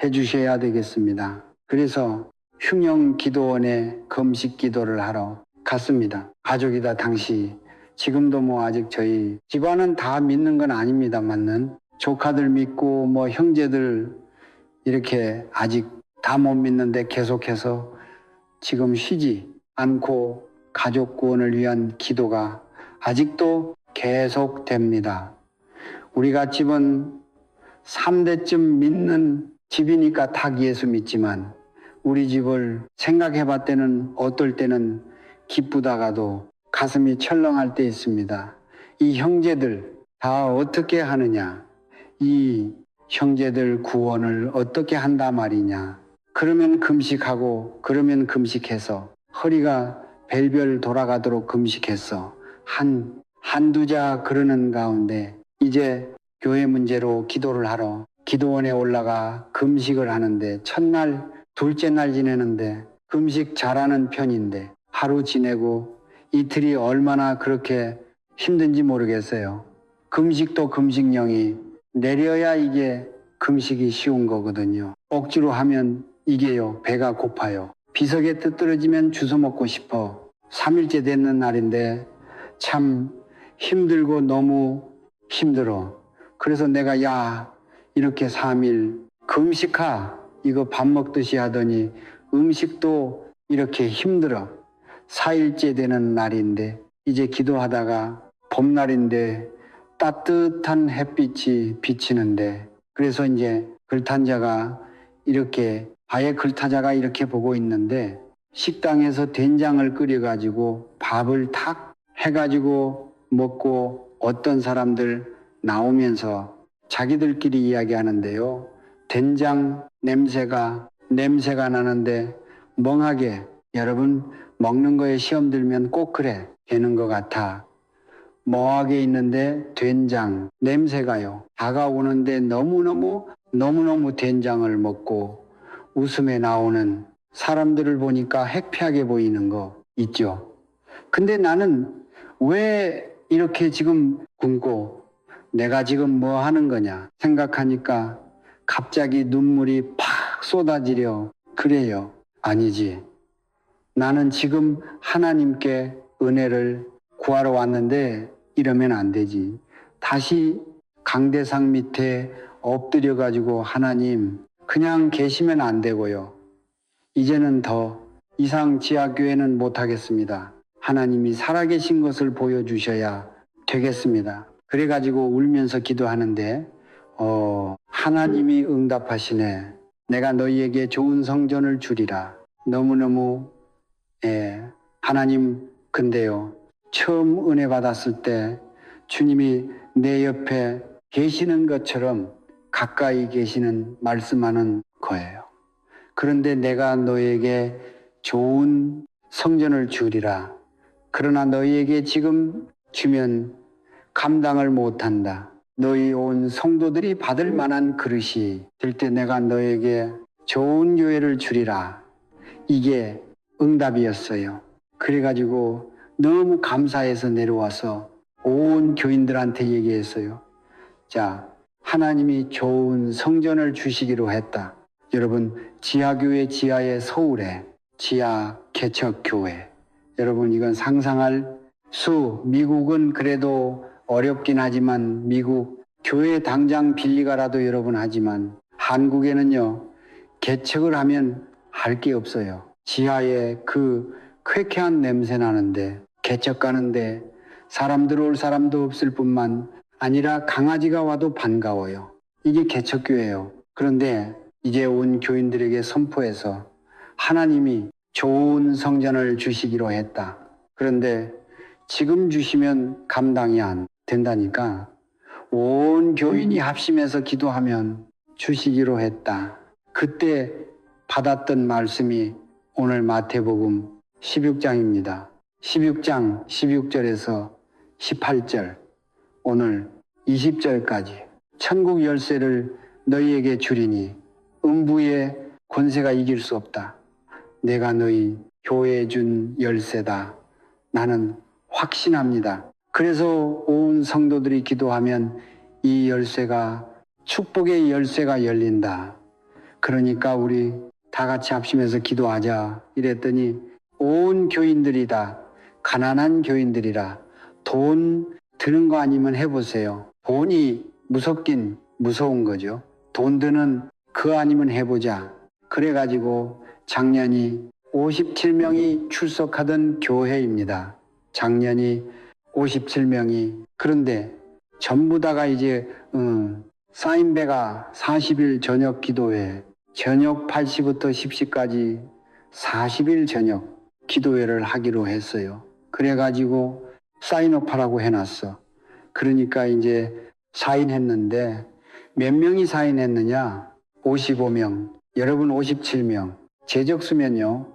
해주셔야 되겠습니다. 그래서 흉영 기도원에 금식 기도를 하러 갔습니다. 가족이다 당시. 지금도 아직 저희 집안은 다 믿는 건 아닙니다만은 조카들 믿고 형제들 이렇게 아직 다 못 믿는데 계속해서 지금 쉬지 않고 가족 구원을 위한 기도가 아직도 계속됩니다. 우리가 집은 3대쯤 믿는 집이니까 다 예수 믿지만 우리 집을 생각해 봤을 때는 어떨 때는 기쁘다가도 가슴이 철렁할 때 있습니다. 이 형제들 다 어떻게 하느냐? 이 형제들 구원을 어떻게 한다 말이냐? 그러면 금식하고 그러면 금식해서 허리가 벨벨 돌아가도록 금식했어. 한두 자 그러는 가운데 이제 교회 문제로 기도를 하러 기도원에 올라가 금식을 하는데 첫날, 둘째 날 지내는데 금식 잘하는 편인데 하루 지내고 이틀이 얼마나 그렇게 힘든지 모르겠어요. 금식도 금식령이 내려야 이게 금식이 쉬운 거거든요. 억지로 하면 이게요, 배가 고파요. 비석에 뜻 떨어지면 주워 먹고 싶어. 3일째 됐는 날인데 참 힘들고 너무 힘들어. 그래서 내가 이렇게 3일 금식하 이거 밥 먹듯이 하더니 음식도 이렇게 힘들어. 4일째 되는 날인데 이제 기도하다가 봄날인데 따뜻한 햇빛이 비치는데 그래서 이제 글탄자가 이렇게 아예 글타자가 이렇게 보고 있는데 식당에서 된장을 끓여가지고 밥을 탁 해가지고 먹고 어떤 사람들 나오면서 자기들끼리 이야기하는데요. 된장 냄새가 나는데 멍하게 여러분 먹는 거에 시험 들면 꼭 그래 되는 것 같아. 멍하게 있는데 된장 냄새가요. 다가오는데 너무너무 된장을 먹고 웃음에 나오는 사람들을 보니까 해피하게 보이는 거 있죠. 근데 나는 왜 이렇게 지금 굶고 내가 지금 뭐 하는 거냐 생각하니까 갑자기 눈물이 팍 쏟아지려 그래요. 아니지. 나는 지금 하나님께 은혜를 구하러 왔는데 이러면 안 되지. 다시 강대상 밑에 엎드려 가지고 하나님 그냥 계시면 안 되고요. 이제는 더 이상 지하교회는 못하겠습니다. 하나님이 살아계신 것을 보여주셔야 되겠습니다. 그래가지고 울면서 기도하는데 하나님이 응답하시네. 내가 너희에게 좋은 성전을 주리라. 너무너무 하나님 근데요. 처음 은혜 받았을 때 주님이 내 옆에 계시는 것처럼 가까이 계시는 말씀하는 거예요. 그런데 내가 너에게 좋은 성전을 주리라. 그러나 너희에게 지금 주면 감당을 못한다. 너희 온 성도들이 받을 만한 그릇이 될 때 내가 너에게 좋은 교회를 주리라. 이게 응답이었어요. 그래가지고 너무 감사해서 내려와서 온 교인들한테 얘기했어요. 자, 하나님이 좋은 성전을 주시기로 했다. 여러분, 지하교회 지하의 서울에 지하 개척교회. 여러분, 이건 상상할 미국은 그래도 어렵긴 하지만 미국 교회 당장 빌리가라도 여러분 하지만 한국에는요, 개척을 하면 할 게 없어요. 지하에 그 쾌쾌한 냄새 나는데 개척 가는데 사람 들어올 사람도 없을 뿐만 아니라 강아지가 와도 반가워요. 이게 개척교회예요. 그런데 이제 온 교인들에게 선포해서 하나님이 좋은 성전을 주시기로 했다. 그런데 지금 주시면 감당이 안 된다니까 온 교인이 합심해서 기도하면 주시기로 했다. 그때 받았던 말씀이 오늘 마태복음 16장입니다. 16장 16절에서 18절 오늘 20절까지 천국 열쇠를 너희에게 주리니 음부의 권세가 이길 수 없다. 내가 너희 교회에 준 열쇠다. 나는 확신합니다. 그래서 온 성도들이 기도하면 이 열쇠가 축복의 열쇠가 열린다. 그러니까 우리 다 같이 합심해서 기도하자 이랬더니 온 교인들이 다 가난한 교인들이라 돈 드는 거 아니면 해보세요. 돈이 무섭긴 무서운 거죠. 돈 드는 그 아니면 해보자. 그래가지고 작년이 57명이 출석하던 교회입니다. 작년이 57명이 그런데 전부 다가 이제 사인배가 40일 저녁 기도회 저녁 8시부터 10시까지 40일 저녁 기도회를 하기로 했어요. 그래가지고 사인업하라고 해놨어. 그러니까 이제 사인했는데 몇 명이 사인했느냐? 55명. 여러분 57명. 재적수면요.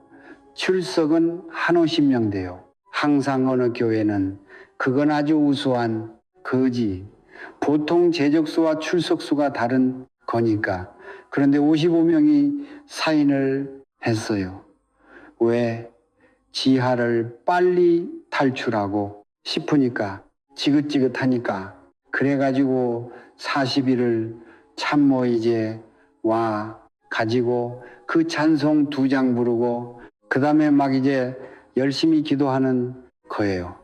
출석은 한 50명 돼요. 항상 어느 교회는 그건 아주 우수한 거지. 보통 재적수와 출석수가 다른 거니까. 그런데 55명이 사인을 했어요. 왜? 지하를 빨리 탈출하고 싶으니까, 지긋지긋하니까. 그래가지고 40일을 참모 이제 와 가지고 그 찬송 2장 부르고 그 다음에 막 이제 열심히 기도하는 거예요.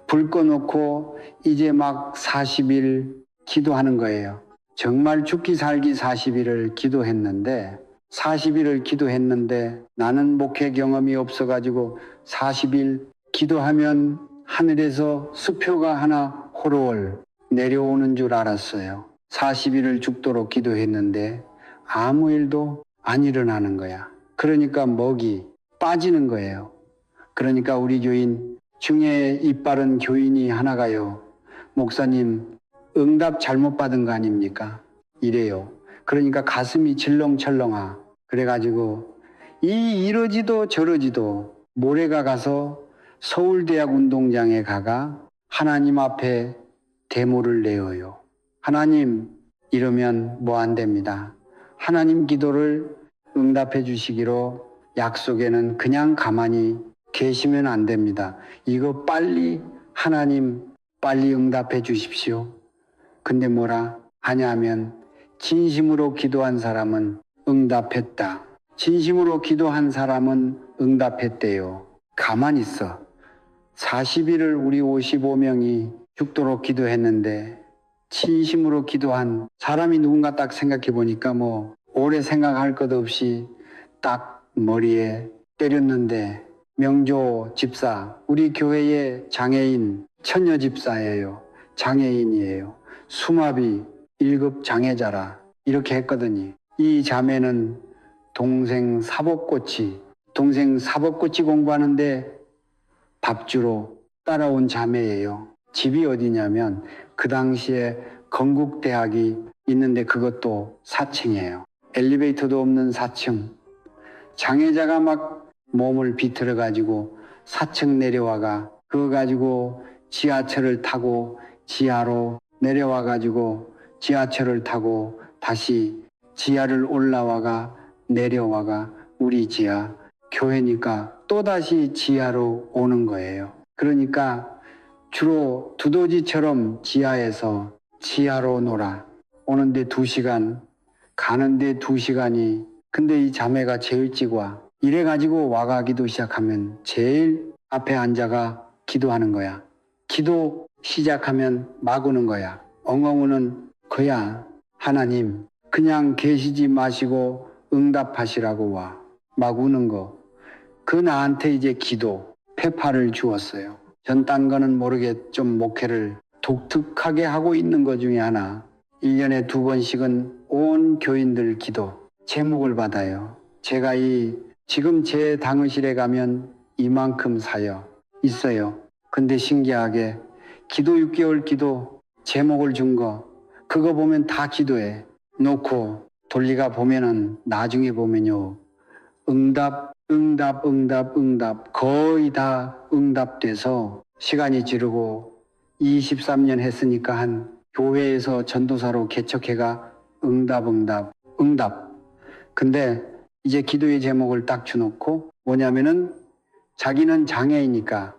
불 꺼놓고 이제 막 40일 기도하는 거예요. 정말 죽기 살기 40일을 기도했는데 40일을 기도했는데 나는 목회 경험이 없어가지고 40일 기도하면 하늘에서 수표가 하나 호로월 내려오는 줄 알았어요. 40일을 죽도록 기도했는데 아무 일도 안 일어나는 거야. 그러니까 먹이 빠지는 거예요. 그러니까 우리 교인 중에 이빠른 교인이 하나가요. 목사님 응답 잘못 받은 거 아닙니까? 이래요. 그러니까 가슴이 질렁철렁하. 그래가지고 이러지도 저러지도 모레가 가서 서울대학 운동장에 가가 하나님 앞에 데모를 내어요. 하나님 이러면 뭐 안 됩니다. 하나님 기도를 응답해 주시기로 약속에는 그냥 가만히 계시면 안 됩니다. 이거 빨리 하나님 빨리 응답해 주십시오. 근데 뭐라 하냐면 진심으로 기도한 사람은 응답했다. 진심으로 기도한 사람은 응답했대요. 가만히 있어. 40일을 우리 55명이 죽도록 기도했는데 진심으로 기도한 사람이 누군가 딱 생각해 보니까 뭐 오래 생각할 것 없이 딱 머리에 때렸는데 명조 집사, 우리 교회의 장애인 처녀 집사예요. 장애인이에요. 수마비 1급 장애자라 이렇게 했거든요. 이 자매는 동생 사법고치 공부하는데 밥주로 따라온 자매예요. 집이 어디냐면 그 당시에 건국대학이 있는데 그것도 4층이에요. 엘리베이터도 없는 4층. 장애자가 막 몸을 비틀어 가지고 4층 내려와가 그거 가지고 지하철을 타고 지하로 내려와 가지고 지하철을 타고 다시 지하를 올라와가 내려와가 우리 지하 교회니까 또다시 지하로 오는 거예요. 그러니까 주로 두더지처럼 지하에서 지하로 놀아. 오는데 2시간, 가는데 2시간이. 근데 이 자매가 제일 일찍 와. 이래가지고 와가 기도 시작하면 제일 앞에 앉아가 기도하는 거야. 기도 시작하면 막 우는 거야. 엉엉 우는 거야. 하나님 그냥 계시지 마시고 응답하시라고 와. 막 우는 거. 그 나한테 이제 기도, 페파를 주었어요. 전 딴 거는 모르게 좀 목회를 독특하게 하고 있는 것 중에 하나. 1년에 2번씩은 온 교인들 기도 제목을 받아요. 제가 지금 제 당의실에 가면 이만큼 사여 있어요. 근데 신기하게 기도 6개월 기도 제목을 준 거 그거 보면 다 기도해 놓고 돌리가 보면은 나중에 보면요. 응답 거의 다 응답돼서 시간이 지르고 23년 했으니까 한 교회에서 전도사로 개척해가 응답. 근데 이제 기도의 제목을 딱 주놓고 뭐냐면은 자기는 장애이니까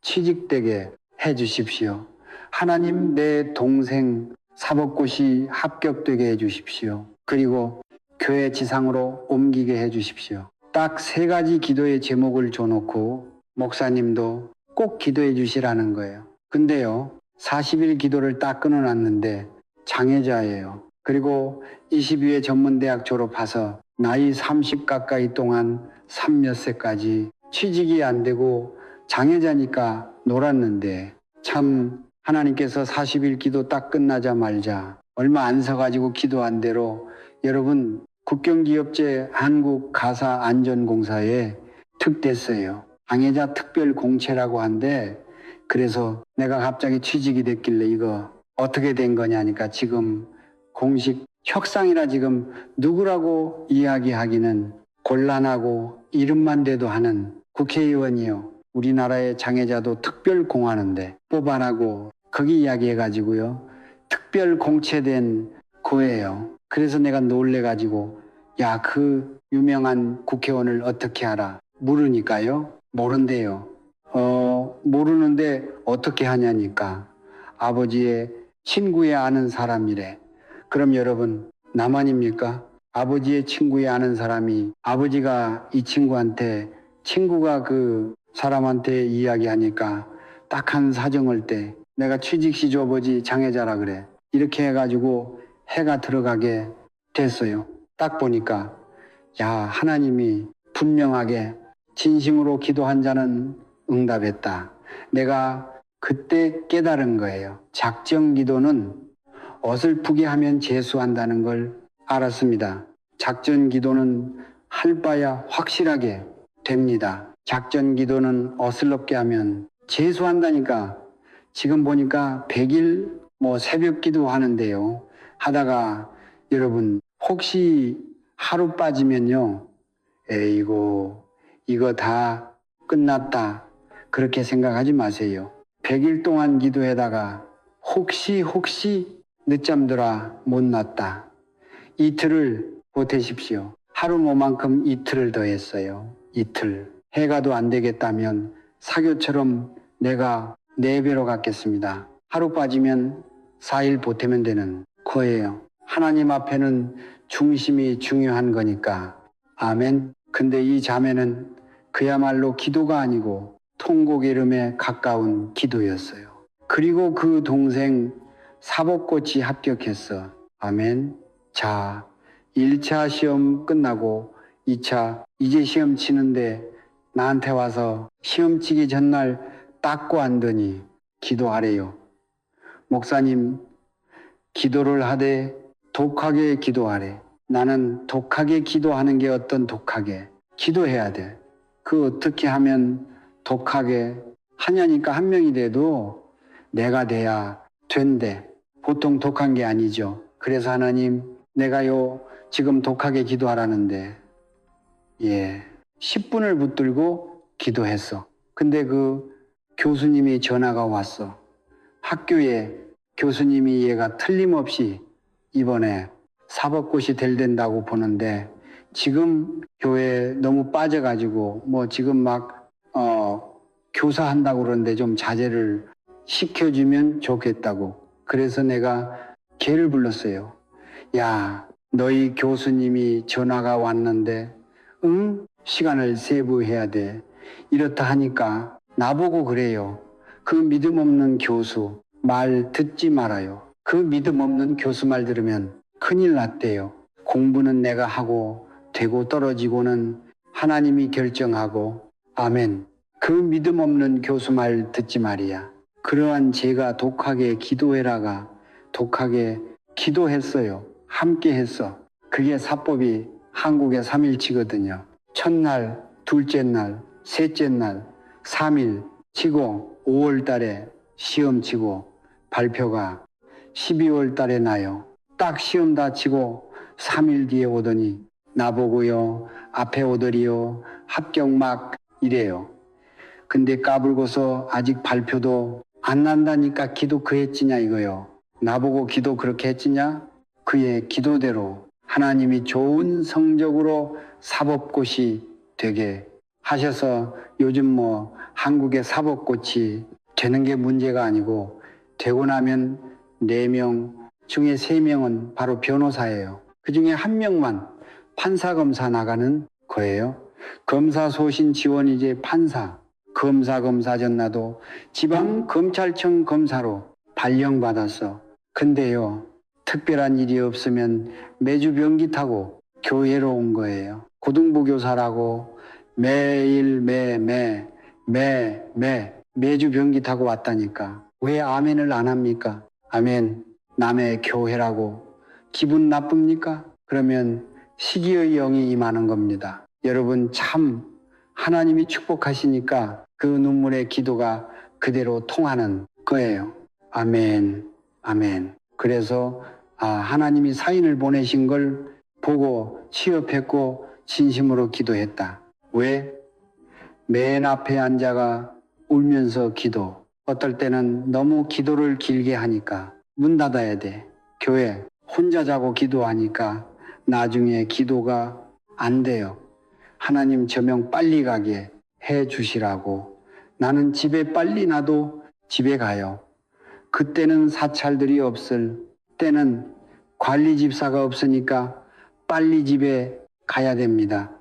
취직되게 해 주십시오. 하나님 내 동생 사법고시 합격되게 해 주십시오. 그리고 교회 지상으로 옮기게 해 주십시오. 딱 3가지 기도의 제목을 줘놓고 목사님도 꼭 기도해 주시라는 거예요. 근데요 40일 기도를 딱 끊어놨는데 장애자예요. 그리고 22회 전문대학 졸업해서 나이 30 가까이 동안 30몇 세까지 취직이 안 되고 장애자니까 놀았는데 참 하나님께서 40일 기도 딱 끝나자 말자 얼마 안 서가지고 기도한 대로 여러분 국경기업체 한국가사안전공사에 특됐어요. 장애자 특별 공채라고 한데, 그래서 내가 갑자기 취직이 됐길래 이거 어떻게 된 거냐니까 지금 공식 협상이라 지금 누구라고 이야기하기는 곤란하고 이름만 대도 하는 국회의원이요. 우리나라의 장애자도 특별 공하는데 뽑아라고 거기 이야기해가지고요. 특별 공채된 거예요. 그래서 내가 놀래가지고 야, 그 유명한 국회의원을 어떻게 알아? 물으니까요. 모른대요. 모르는데 어떻게 하냐니까. 아버지의 친구의 아는 사람이래. 그럼 여러분, 나만입니까? 아버지의 친구의 아는 사람이 아버지가 이 친구한테, 친구가 그 사람한테 이야기하니까 딱한 사정을 때 내가 취직시 줘보지 장애자라 그래. 이렇게 해가지고 해가 들어가게 됐어요. 딱 보니까 야, 하나님이 분명하게 진심으로 기도한 자는 응답했다. 내가 그때 깨달은 거예요. 작정 기도는 어설프게 하면 재수한다는 걸 알았습니다. 작전 기도는 할 바야 확실하게 됩니다. 작전 기도는 어설럽게 하면 재수한다니까. 지금 보니까 100일 새벽 기도 하는데요. 하다가 여러분 혹시 하루 빠지면요. 에이고 이거 다 끝났다. 그렇게 생각하지 마세요. 100일 동안 기도하다가 혹시 늦잠 들어 못 났다. 이틀을 보태십시오. 하루 모만큼 이틀을 더 했어요. 이틀. 해가도 안 되겠다면 사교처럼 내가 4배로 갚겠습니다. 하루 빠지면 4일 보태면 되는 거예요. 하나님 앞에는 중심이 중요한 거니까. 아멘. 근데 이 자매는 그야말로 기도가 아니고 통곡이름에 가까운 기도였어요. 그리고 그 동생 사법고시 합격했어. 아멘. 자, 1차 시험 끝나고 2차 이제 시험 치는데 나한테 와서 시험 치기 전날 닦고 앉더니 기도하래요. 목사님, 기도를 하되 독하게 기도하래. 나는 독하게 기도하는 게 어떤 독하게? 기도해야 돼. 그 어떻게 하면 독하게 하냐니까 한 명이 돼도 내가 돼야 된대. 보통 독한 게 아니죠. 그래서 하나님, 내가요 지금 독하게 기도하라는데 10분을 붙들고 기도했어. 근데 그 교수님이 전화가 왔어. 학교에 교수님이 얘가 틀림없이 이번에 사법고시 된다고 보는데 지금 교회에 너무 빠져가지고 지금 막 교사한다고 그러는데 좀 자제를 시켜주면 좋겠다고. 그래서 내가 걔를 불렀어요. 야, 너희 교수님이 전화가 왔는데 응? 시간을 세부해야 돼. 이렇다 하니까 나보고 그래요. 그 믿음 없는 교수 말 듣지 말아요. 그 믿음 없는 교수 말 들으면 큰일 났대요. 공부는 내가 하고 되고 떨어지고는 하나님이 결정하고 아멘. 그 믿음 없는 교수 말 듣지 말이야. 그러한 제가 독하게 기도해라가 독하게 기도했어요. 함께 했어. 그게 사법이 한국의 3일치거든요. 첫날, 둘째 날, 셋째 날, 3일 치고 5월 달에 시험 치고 발표가 12월 달에 나요. 딱 시험 다 치고 3일 뒤에 오더니 나보고요. 앞에 오더리요. 합격 막 이래요. 근데 까불고서 아직 발표도 안 난다니까 기도 그 했지냐 이거요. 나보고 기도 그렇게 했지냐? 그의 기도대로 하나님이 좋은 성적으로 사법고시 되게 하셔서 요즘 한국의 사법고시 되는 게 문제가 아니고 되고 나면 4명 중에 3명은 바로 변호사예요. 그 중에 1명만 판사검사 나가는 거예요. 검사소신 지원 이제 판사, 검사 전나도 지방검찰청 검사로 발령받았어. 근데요, 특별한 일이 없으면 매주 변기 타고 교회로 온 거예요. 고등부 교사라고 매일 매주 변기 타고 왔다니까. 왜 아멘을 안 합니까? 아멘. 남의 교회라고 기분 나쁩니까? 그러면 시기의 영이 임하는 겁니다. 여러분 참 하나님이 축복하시니까 그 눈물의 기도가 그대로 통하는 거예요. 아멘, 아멘. 그래서 하나님이 사인을 보내신 걸 보고 취업했고 진심으로 기도했다. 왜? 맨 앞에 앉아가 울면서 기도. 어떨 때는 너무 기도를 길게 하니까 문 닫아야 돼. 교회 혼자 자고 기도하니까 나중에 기도가 안 돼요. 하나님 저명 빨리 가게 해 주시라고. 나는 집에 빨리 나도 집에 가요. 그때는 사찰들이 없을 때는 관리 집사가 없으니까 빨리 집에 가야 됩니다.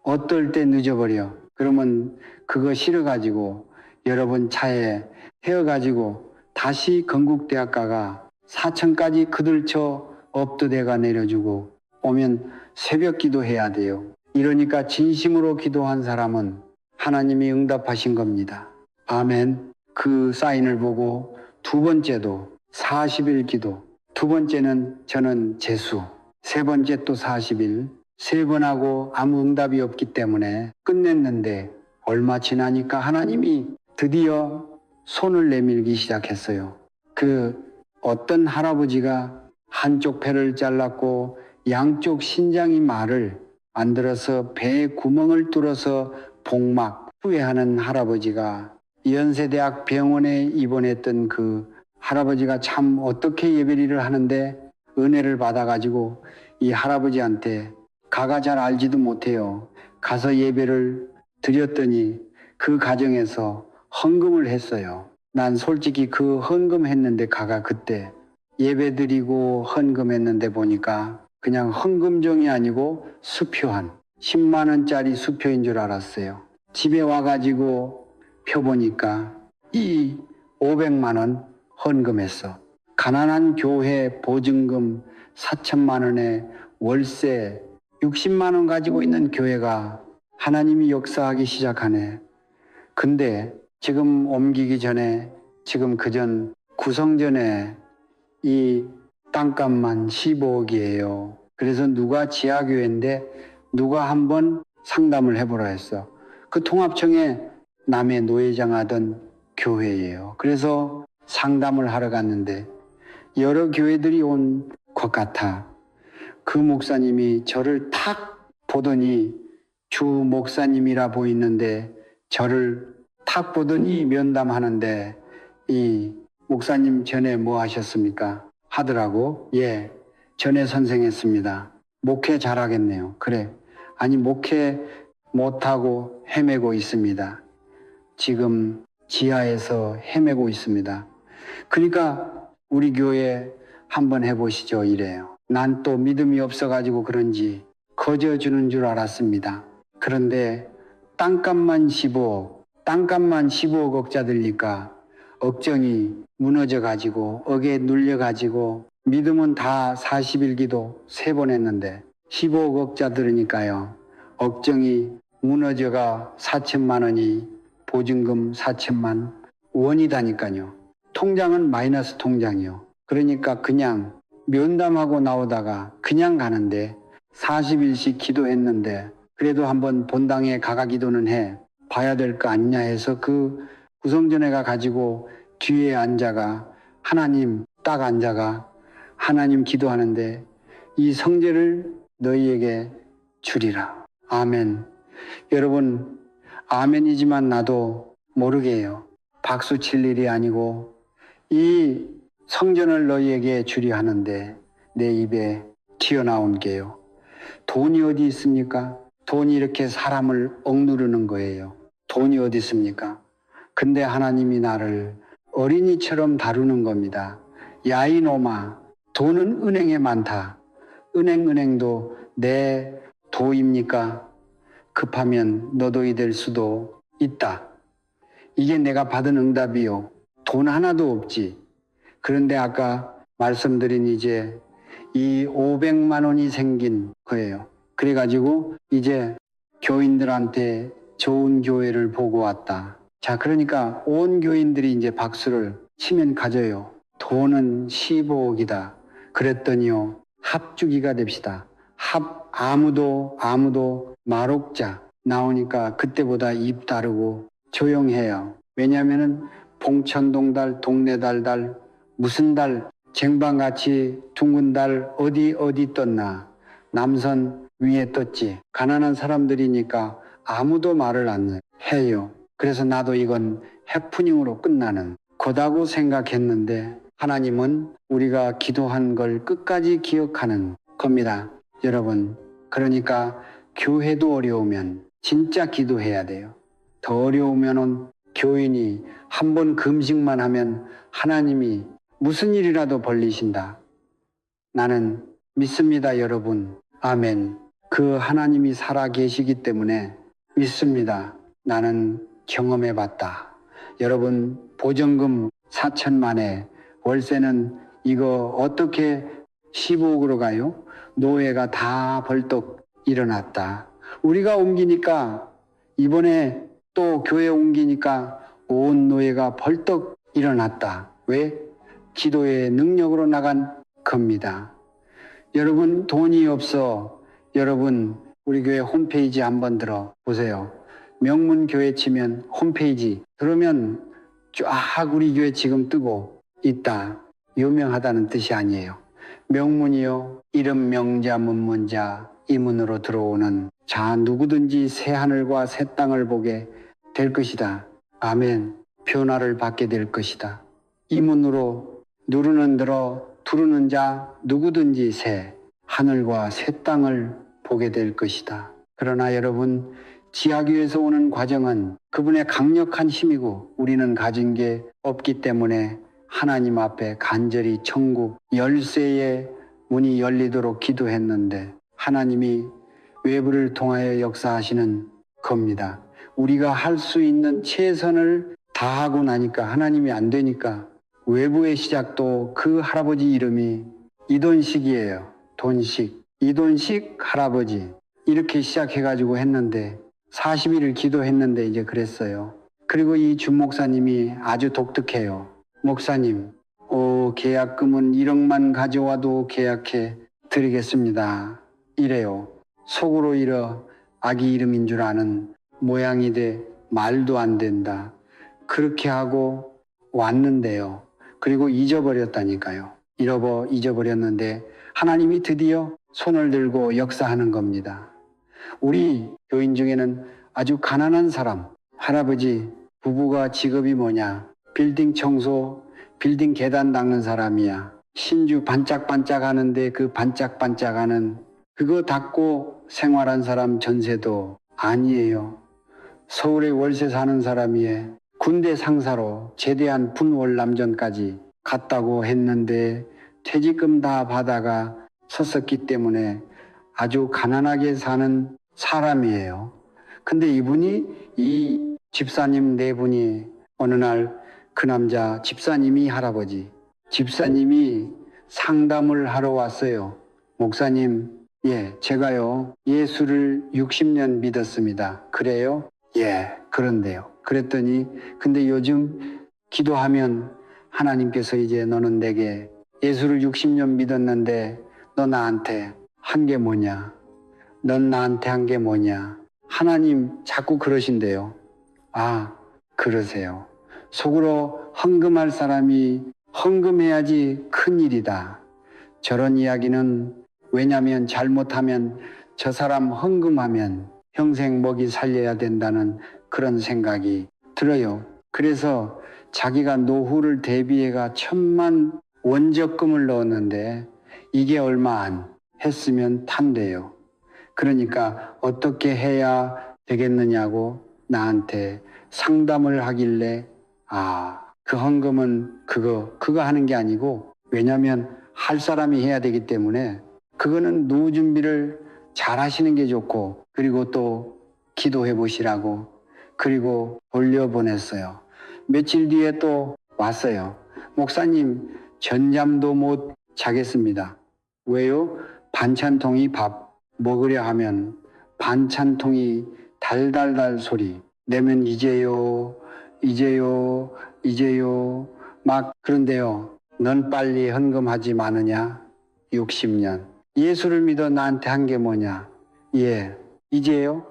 어떨 때 늦어버려. 그러면 그거 싫어가지고 여러분 차에 태워가지고 다시 건국대학 가가 사천까지 그들쳐 업도대가 내려주고 오면 새벽 기도해야 돼요. 이러니까 진심으로 기도한 사람은 하나님이 응답하신 겁니다. 아멘. 그 사인을 보고 두 번째도 40일 기도. 두 번째는 저는 재수. 세 번째 또 40일. 세 번 하고 아무 응답이 없기 때문에 끝냈는데 얼마 지나니까 하나님이 드디어 손을 내밀기 시작했어요. 그 어떤 할아버지가 한쪽 배를 잘랐고 양쪽 신장이 말을 만들어서 배에 구멍을 뚫어서 복막 후회하는 할아버지가 연세대학 병원에 입원했던 그 할아버지가 참 어떻게 예배리를 하는데 은혜를 받아가지고 이 할아버지한테 가가 잘 알지도 못해요. 가서 예배를 드렸더니 그 가정에서 헌금을 했어요. 난 솔직히 그 헌금했는데 가가 그때 예배드리고 헌금했는데 보니까 그냥 헌금종이 아니고 수표한 10만 원짜리 수표인 줄 알았어요. 집에 와가지고 펴보니까 이 500만 원 헌금했어. 가난한 교회 보증금 4천만 원에 월세 60만 원 가지고 있는 교회가 하나님이 역사하기 시작하네. 근데 지금 옮기기 전에 지금 그전 구성전에 이 땅값만 15억이에요. 그래서 누가 지하교회인데 누가 한번 상담을 해보라 했어. 그 통합청에 남의 노회장 하던 교회예요. 그래서 상담을 하러 갔는데 여러 교회들이 온 것 같아. 그 목사님이 저를 탁 보더니 주 목사님이라 보이는데 저를 탁 보더니 면담하는데 이 목사님 전에 뭐 하셨습니까? 하더라고. 예, 전에 선생했습니다. 목회 잘하겠네요. 그래. 아니 목회 못하고 헤매고 있습니다. 지금 지하에서 헤매고 있습니다. 그러니까 우리 교회 한번 해보시죠 이래요. 난 또 믿음이 없어가지고 그런지 거저주는 줄 알았습니다. 그런데 땅값만 15억, 땅값만 15억짜 들니까 억정이 무너져가지고 억에 눌려가지고 믿음은 다 40일 기도 3번 했는데 15억짜 들으니까요. 억정이 무너져가 4천만 원이 보증금 4천만 원이다니까요. 통장은 마이너스 통장이요. 그러니까 그냥 면담하고 나오다가 그냥 가는데 40일씩 기도했는데 그래도 한번 본당에 가가 기도는 해 봐야 될 거 아니냐 해서 그 구성전에 가지고 뒤에 앉아가 하나님 딱 앉아가 하나님 기도하는데 이 성제를 너희에게 주리라. 아멘. 여러분 아멘이지만 나도 모르게 해요. 박수 칠 일이 아니고 이 성전을 너희에게 주려 하는데 내 입에 튀어나온 게요. 돈이 어디 있습니까? 돈이 이렇게 사람을 억누르는 거예요. 돈이 어디 있습니까? 근데 하나님이 나를 어린이처럼 다루는 겁니다. 야 이놈아, 돈은 은행에 많다. 은행도 내 도입니까? 급하면 너도이 될 수도 있다. 이게 내가 받은 응답이요. 돈 하나도 없지. 그런데 아까 말씀드린 이제 이 500만 원이 생긴 거예요. 그래가지고 이제 교인들한테 좋은 교회를 보고 왔다. 자, 그러니까 온 교인들이 이제 박수를 치면 가져요. 돈은 15억이다. 그랬더니요. 합주기가 됩시다. 아무도 말옥자. 나오니까 그때보다 입 다르고 조용해요. 왜냐하면은 봉천동달, 동네달달, 무슨 달, 쟁반같이 둥근 달 어디 떴나. 남선 위에 떴지. 가난한 사람들이니까 아무도 말을 안 해요. 그래서 나도 이건 해프닝으로 끝나는 거다고 생각했는데 하나님은 우리가 기도한 걸 끝까지 기억하는 겁니다. 여러분, 그러니까 교회도 어려우면 진짜 기도해야 돼요. 더 어려우면은 교인이 한 번 금식만 하면 하나님이 무슨 일이라도 벌리신다. 나는 믿습니다, 여러분. 아멘. 그 하나님이 살아 계시기 때문에 믿습니다. 나는 경험해 봤다. 여러분, 보증금 4천만에 월세는 이거 어떻게 15억으로 가요? 노예가 다 벌떡 일어났다. 우리가 옮기니까 이번에 또 교회 옮기니까 온 노예가 벌떡 일어났다. 왜? 기도의 능력으로 나간 겁니다. 여러분 돈이 없어. 여러분 우리 교회 홈페이지 한번 들어보세요. 명문교회 치면 홈페이지 들으면 쫙 우리 교회 지금 뜨고 있다. 유명하다는 뜻이 아니에요. 명문이요. 이름 명자 문문자 이 문으로 들어오는 자 누구든지 새 하늘과 새 땅을 보게 될 것이다. 아멘. 변화를 받게 될 것이다. 이 문으로 누르는 들어 두르는 자 누구든지 새 하늘과 새 땅을 보게 될 것이다. 그러나 여러분 지하교에서 오는 과정은 그분의 강력한 힘이고 우리는 가진 게 없기 때문에 하나님 앞에 간절히 천국 열쇠의 문이 열리도록 기도했는데 하나님이 외부를 통하여 역사하시는 겁니다. 우리가 할 수 있는 최선을 다하고 나니까 하나님이 안 되니까 외부의 시작도 그 할아버지 이름이 이돈식이에요. 돈식. 이돈식 할아버지. 이렇게 시작해가지고 했는데 40일을 기도했는데 이제 그랬어요. 그리고 이 준목사님이 아주 독특해요. 목사님, 계약금은 1억만 가져와도 계약해 드리겠습니다. 이래요. 속으로 이러 아기 이름인 줄 아는 모양이 돼 말도 안 된다. 그렇게 하고 왔는데요. 그리고 잊어버렸다니까요. 잊어버렸는데 하나님이 드디어 손을 들고 역사하는 겁니다. 우리 교인 중에는 아주 가난한 사람, 할아버지, 부부가 직업이 뭐냐? 빌딩 청소, 빌딩 계단 닦는 사람이야. 신주 반짝반짝 하는데 그 반짝반짝하는 그거 닦고 생활한 사람 전세도 아니에요. 서울에 월세 사는 사람이에 군대 상사로 제대한 분월남전까지 갔다고 했는데 퇴직금 다 받아가 섰었기 때문에 아주 가난하게 사는 사람이에요. 근데 이 집사님 네 분이 어느 날 그 남자 집사님이 할아버지 집사님이 상담을 하러 왔어요. 목사님, 제가요 예수를 60년 믿었습니다. 그래요? 그런데요. 그랬더니 근데 요즘 기도하면 하나님께서 이제 너는 내게 예수를 60년 믿었는데 너 나한테 한 게 뭐냐? 넌 나한테 한 게 뭐냐? 하나님 자꾸 그러신대요. 그러세요. 속으로 헌금할 사람이 헌금해야지 큰일이다. 저런 이야기는 왜냐면 잘못하면 저 사람 헌금하면 평생 먹이 살려야 된다는 그런 생각이 들어요. 그래서 자기가 노후를 대비해가 1,000만 원적금을 넣었는데 이게 얼마 안 했으면 탄대요. 그러니까 어떻게 해야 되겠느냐고 나한테 상담을 하길래 그 헌금은 그거 하는 게 아니고 왜냐면 할 사람이 해야 되기 때문에 그거는 노후 준비를 잘 하시는 게 좋고 그리고 또 기도해 보시라고 그리고 돌려보냈어요. 며칠 뒤에 또 왔어요. 목사님 전잠도 못 자겠습니다. 왜요? 반찬통이 밥 먹으려 하면 반찬통이 달달달 소리 내면 이제요 막 그런데요. 넌 빨리 헌금하지 마느냐? 60년. 예수를 믿어 나한테 한 게 뭐냐? 이제요?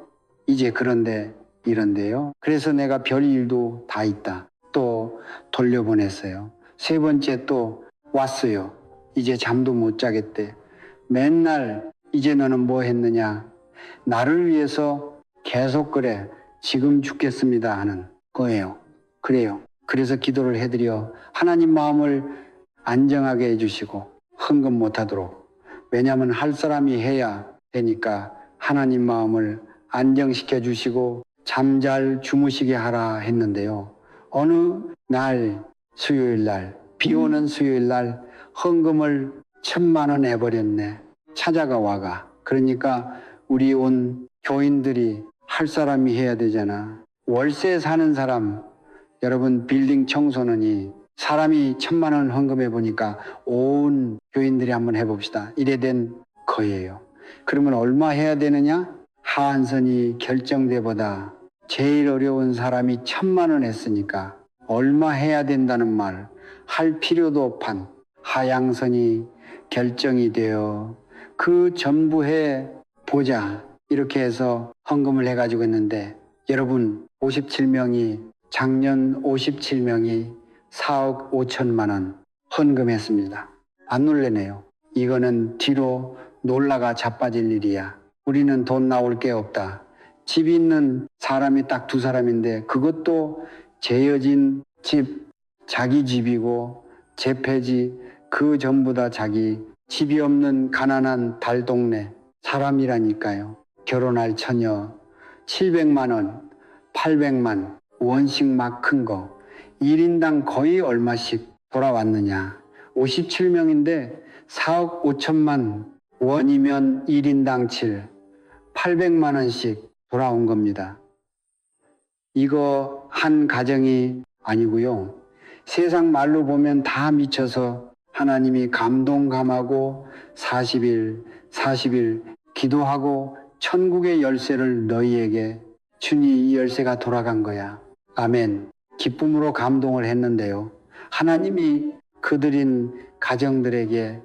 이제 그런데 이런데요. 그래서 내가 별 일도 다 있다. 또 돌려보냈어요. 세 번째 또 왔어요. 이제 잠도 못 자겠대. 맨날 이제 너는 뭐 했느냐. 나를 위해서 계속 그래. 지금 죽겠습니다 하는 거예요. 그래요. 그래서 기도를 해드려 하나님 마음을 안정하게 해주시고 헌금 못하도록. 왜냐하면 할 사람이 해야 되니까 하나님 마음을 안정시켜 주시고 잠잘 주무시게 하라 했는데요. 어느 날 수요일 날, 비 오는 수요일 날 헌금을 1,000만 원 내버렸네. 찾아가 와가. 그러니까 우리 온 교인들이 할 사람이 해야 되잖아. 월세 사는 사람, 여러분 빌딩 청소년이 사람이 1,000만 원 헌금해 보니까 온 교인들이 한번 해봅시다. 이래 된 거예요. 그러면 얼마 해야 되느냐? 하한선이 결정돼보다 제일 어려운 사람이 1,000만 원 했으니까 얼마 해야 된다는 말, 할 필요도 없한 하향선이 결정이 되어 그 전부 해 보자. 이렇게 해서 헌금을 해가지고 있는데 여러분 57명이 작년 57명이 4억 5천만 원 헌금했습니다. 안 놀래네요. 이거는 뒤로 놀라가 자빠질 일이야. 우리는 돈 나올 게 없다. 집 있는 사람이 딱 2사람인데 그것도 재여진 집, 자기 집이고 재폐지 그 전부 다 자기 집이 없는 가난한 달동네 사람이라니까요. 결혼할 처녀 700만 원, 800만 원씩 막 큰 거 1인당 거의 얼마씩 돌아왔느냐. 57명인데 4억 5천만 원이면 1인당 800만 원씩 돌아온 겁니다. 이거 한 가정이 아니고요. 세상 말로 보면 다 미쳐서 하나님이 감동감하고 40일 기도하고 천국의 열쇠를 너희에게 주니 이 열쇠가 돌아간 거야. 아멘. 기쁨으로 감동을 했는데요. 하나님이 그들인 가정들에게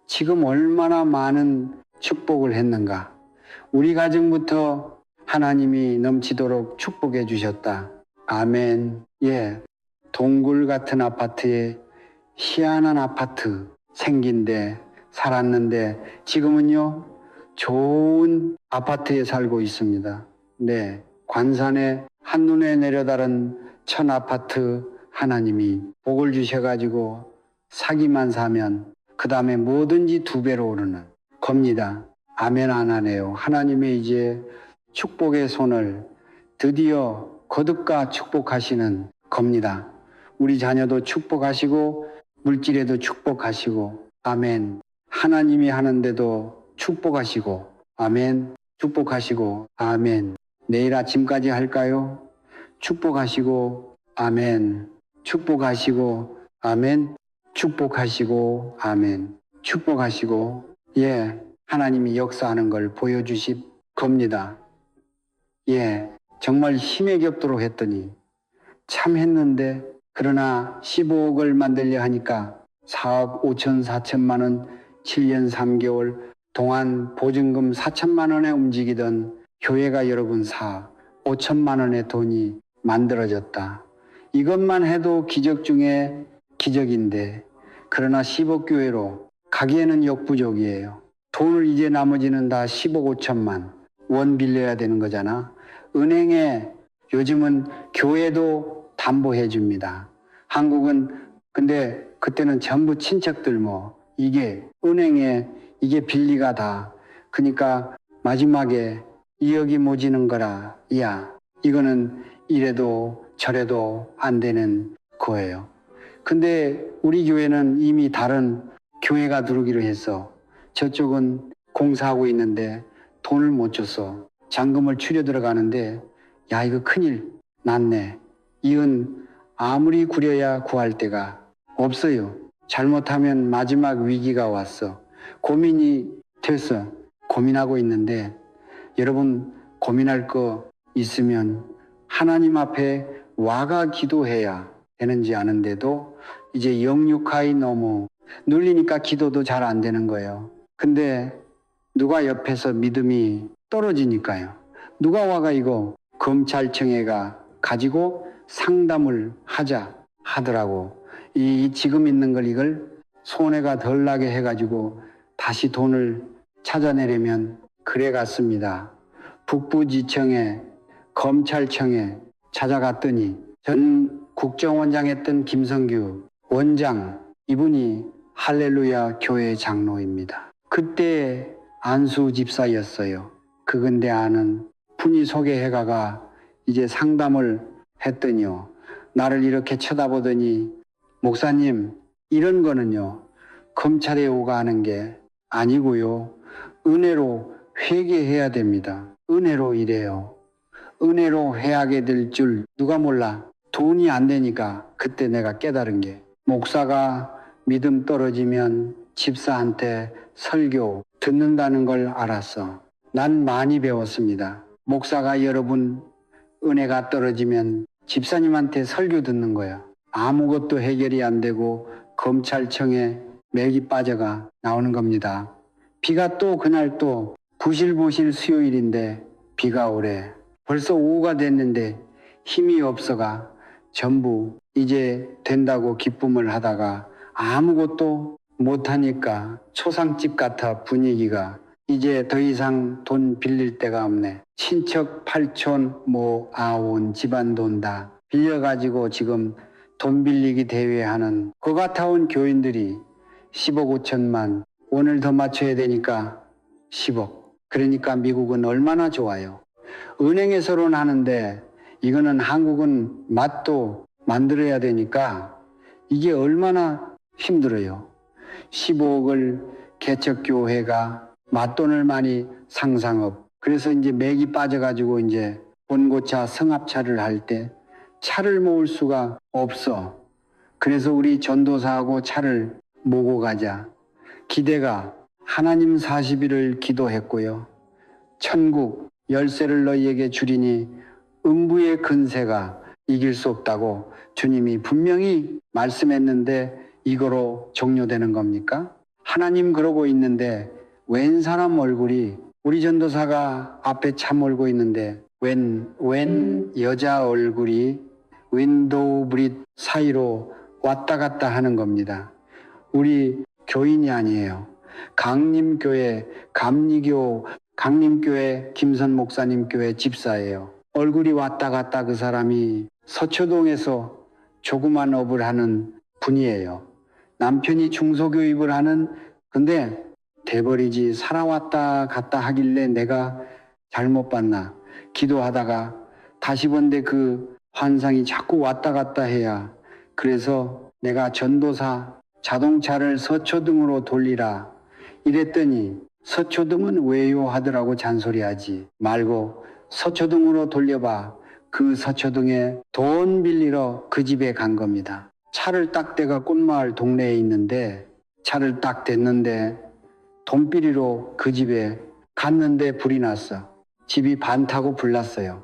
지금 얼마나 많은 축복을 했는가. 우리 가정부터 하나님이 넘치도록 축복해 주셨다. 아멘. 예. 동굴 같은 아파트에 희한한 아파트 생긴데 살았는데 지금은요 좋은 아파트에 살고 있습니다. 네. 관산에 한눈에 내려다른 천 아파트 하나님이 복을 주셔가지고 사기만 사면 그 다음에 뭐든지 2배로 오르는 겁니다. 아멘 안 하네요. 하나님의 이제 축복의 손을 드디어 거듭과 축복하시는 겁니다. 우리 자녀도 축복하시고 물질에도 축복하시고 아멘. 하나님이 하는데도 축복하시고 아멘. 축복하시고 아멘. 내일 아침까지 할까요? 축복하시고 아멘. 축복하시고 아멘. 축복하시고 아멘. 축복하시고 예. 하나님이 역사하는 걸 보여주실 겁니다. 예. 정말 힘에 겹도록 했더니 참 했는데 그러나 15억을 만들려 하니까 4억 5천 4천만 원 7년 3개월 동안 보증금 4천만 원에 움직이던 교회가 여러분 5천만 원의 돈이 만들어졌다. 이것만 해도 기적 중에 기적인데 그러나 10억 교회로 가기에는 역부족이에요. 돈을 이제 나머지는 다 10억 5천만 원 빌려야 되는 거잖아. 은행에 요즘은 교회도 담보해 줍니다. 한국은 근데 그때는 전부 친척들 뭐 이게 은행에 이게 빌리가 다 그러니까 마지막에 2억이 모지는 거라 야 이거는 이래도 저래도 안 되는 거예요. 근데 우리 교회는 이미 다른 교회가 들어오기로 해서 저쪽은 공사하고 있는데 돈을 못 줘서 잔금을 추려 들어가는데 야 이거 큰일 났네. 이건 아무리 구려야 구할 데가 없어요. 잘못하면 마지막 위기가 왔어. 고민이 돼서 고민하고 있는데 여러분 고민할 거 있으면 하나님 앞에 와가 기도해야 되는지 아는데도 이제 영육하이 너무 눌리니까 기도도 잘 안 되는 거예요. 근데 누가 옆에서 믿음이 떨어지니까요. 누가 와가 이거 검찰청에가 가지고 상담을 하자 하더라고. 이 지금 있는 걸 이걸 손해가 덜 나게 해가지고 다시 돈을 찾아내려면 그래 갔습니다. 북부지청에 검찰청에 찾아갔더니 전 국정원장 했던 김성규 원장, 이분이 할렐루야 교회 장로입니다. 그때 안수 집사였어요. 그건데 아는 분이 소개해가가 이제 상담을 했더니요. 나를 이렇게 쳐다보더니 목사님, 이런 거는요 검찰에 오가는 게 아니고요, 은혜로 회개해야 됩니다. 은혜로 이래요. 은혜로 회하게 될 줄 누가 몰라. 돈이 안 되니까 그때 내가 깨달은 게, 목사가 믿음 떨어지면 집사한테 설교 듣는다는 걸 알았어. 난 많이 배웠습니다. 목사가 여러분 은혜가 떨어지면 집사님한테 설교 듣는 거야. 아무것도 해결이 안 되고 검찰청에 맥이 빠져가 나오는 겁니다. 비가 또 그날 또 부실부실 수요일인데 비가 오래. 벌써 오후가 됐는데 힘이 없어가 전부 이제 된다고 기쁨을 하다가 아무것도 못하니까 초상집 같아 분위기가. 이제 더 이상 돈 빌릴 데가 없네. 친척 팔촌 아온 집안 돈 다 빌려가지고 지금 돈 빌리기 대회하는 그 같아온 교인들이 10억 5천만, 오늘 더 맞춰야 되니까 10억. 그러니까 미국은 얼마나 좋아요. 은행에서는 하는데 이거는 한국은 맛도 만들어야 되니까 이게 얼마나 힘들어요. 15억을 개척교회가 맛돈을 많이 상상업. 그래서 이제 맥이 빠져가지고 이제 본고차 성합차를 할 때 차를 모을 수가 없어. 그래서 우리 전도사하고 차를 모고 가자. 기대가 하나님 40일을 기도했고요. 천국 열쇠를 너희에게 주리니 음부의 근세가 이길 수 없다고 주님이 분명히 말씀했는데 이거로 종료되는 겁니까? 하나님 그러고 있는데 웬 사람 얼굴이, 우리 전도사가 앞에 차 몰고 있는데 웬 여자 얼굴이 윈도우 브릿 사이로 왔다 갔다 하는 겁니다. 우리 교인이 아니에요. 강림교회 강림교회 김선 목사님 교회 집사예요. 얼굴이 왔다 갔다 그 사람이 서초동에서 조그만 업을 하는 분이에요. 남편이 중소교육을 하는, 근데 돼버리지. 살아왔다 갔다 하길래 내가 잘못 봤나. 기도하다가 다시 본데 그 환상이 자꾸 왔다 갔다 해야. 그래서 내가 전도사 자동차를 서초등으로 돌리라 이랬더니 서초등은 왜요 하더라고. 잔소리하지 말고 서초등으로 돌려봐. 그 서초등에 돈 빌리러 그 집에 간 겁니다. 차를 딱 대가 꽃마을 동네에 있는데 차를 딱 댔는데 돈 빌리러 그 집에 갔는데 불이 났어. 집이 반 타고 불났어요.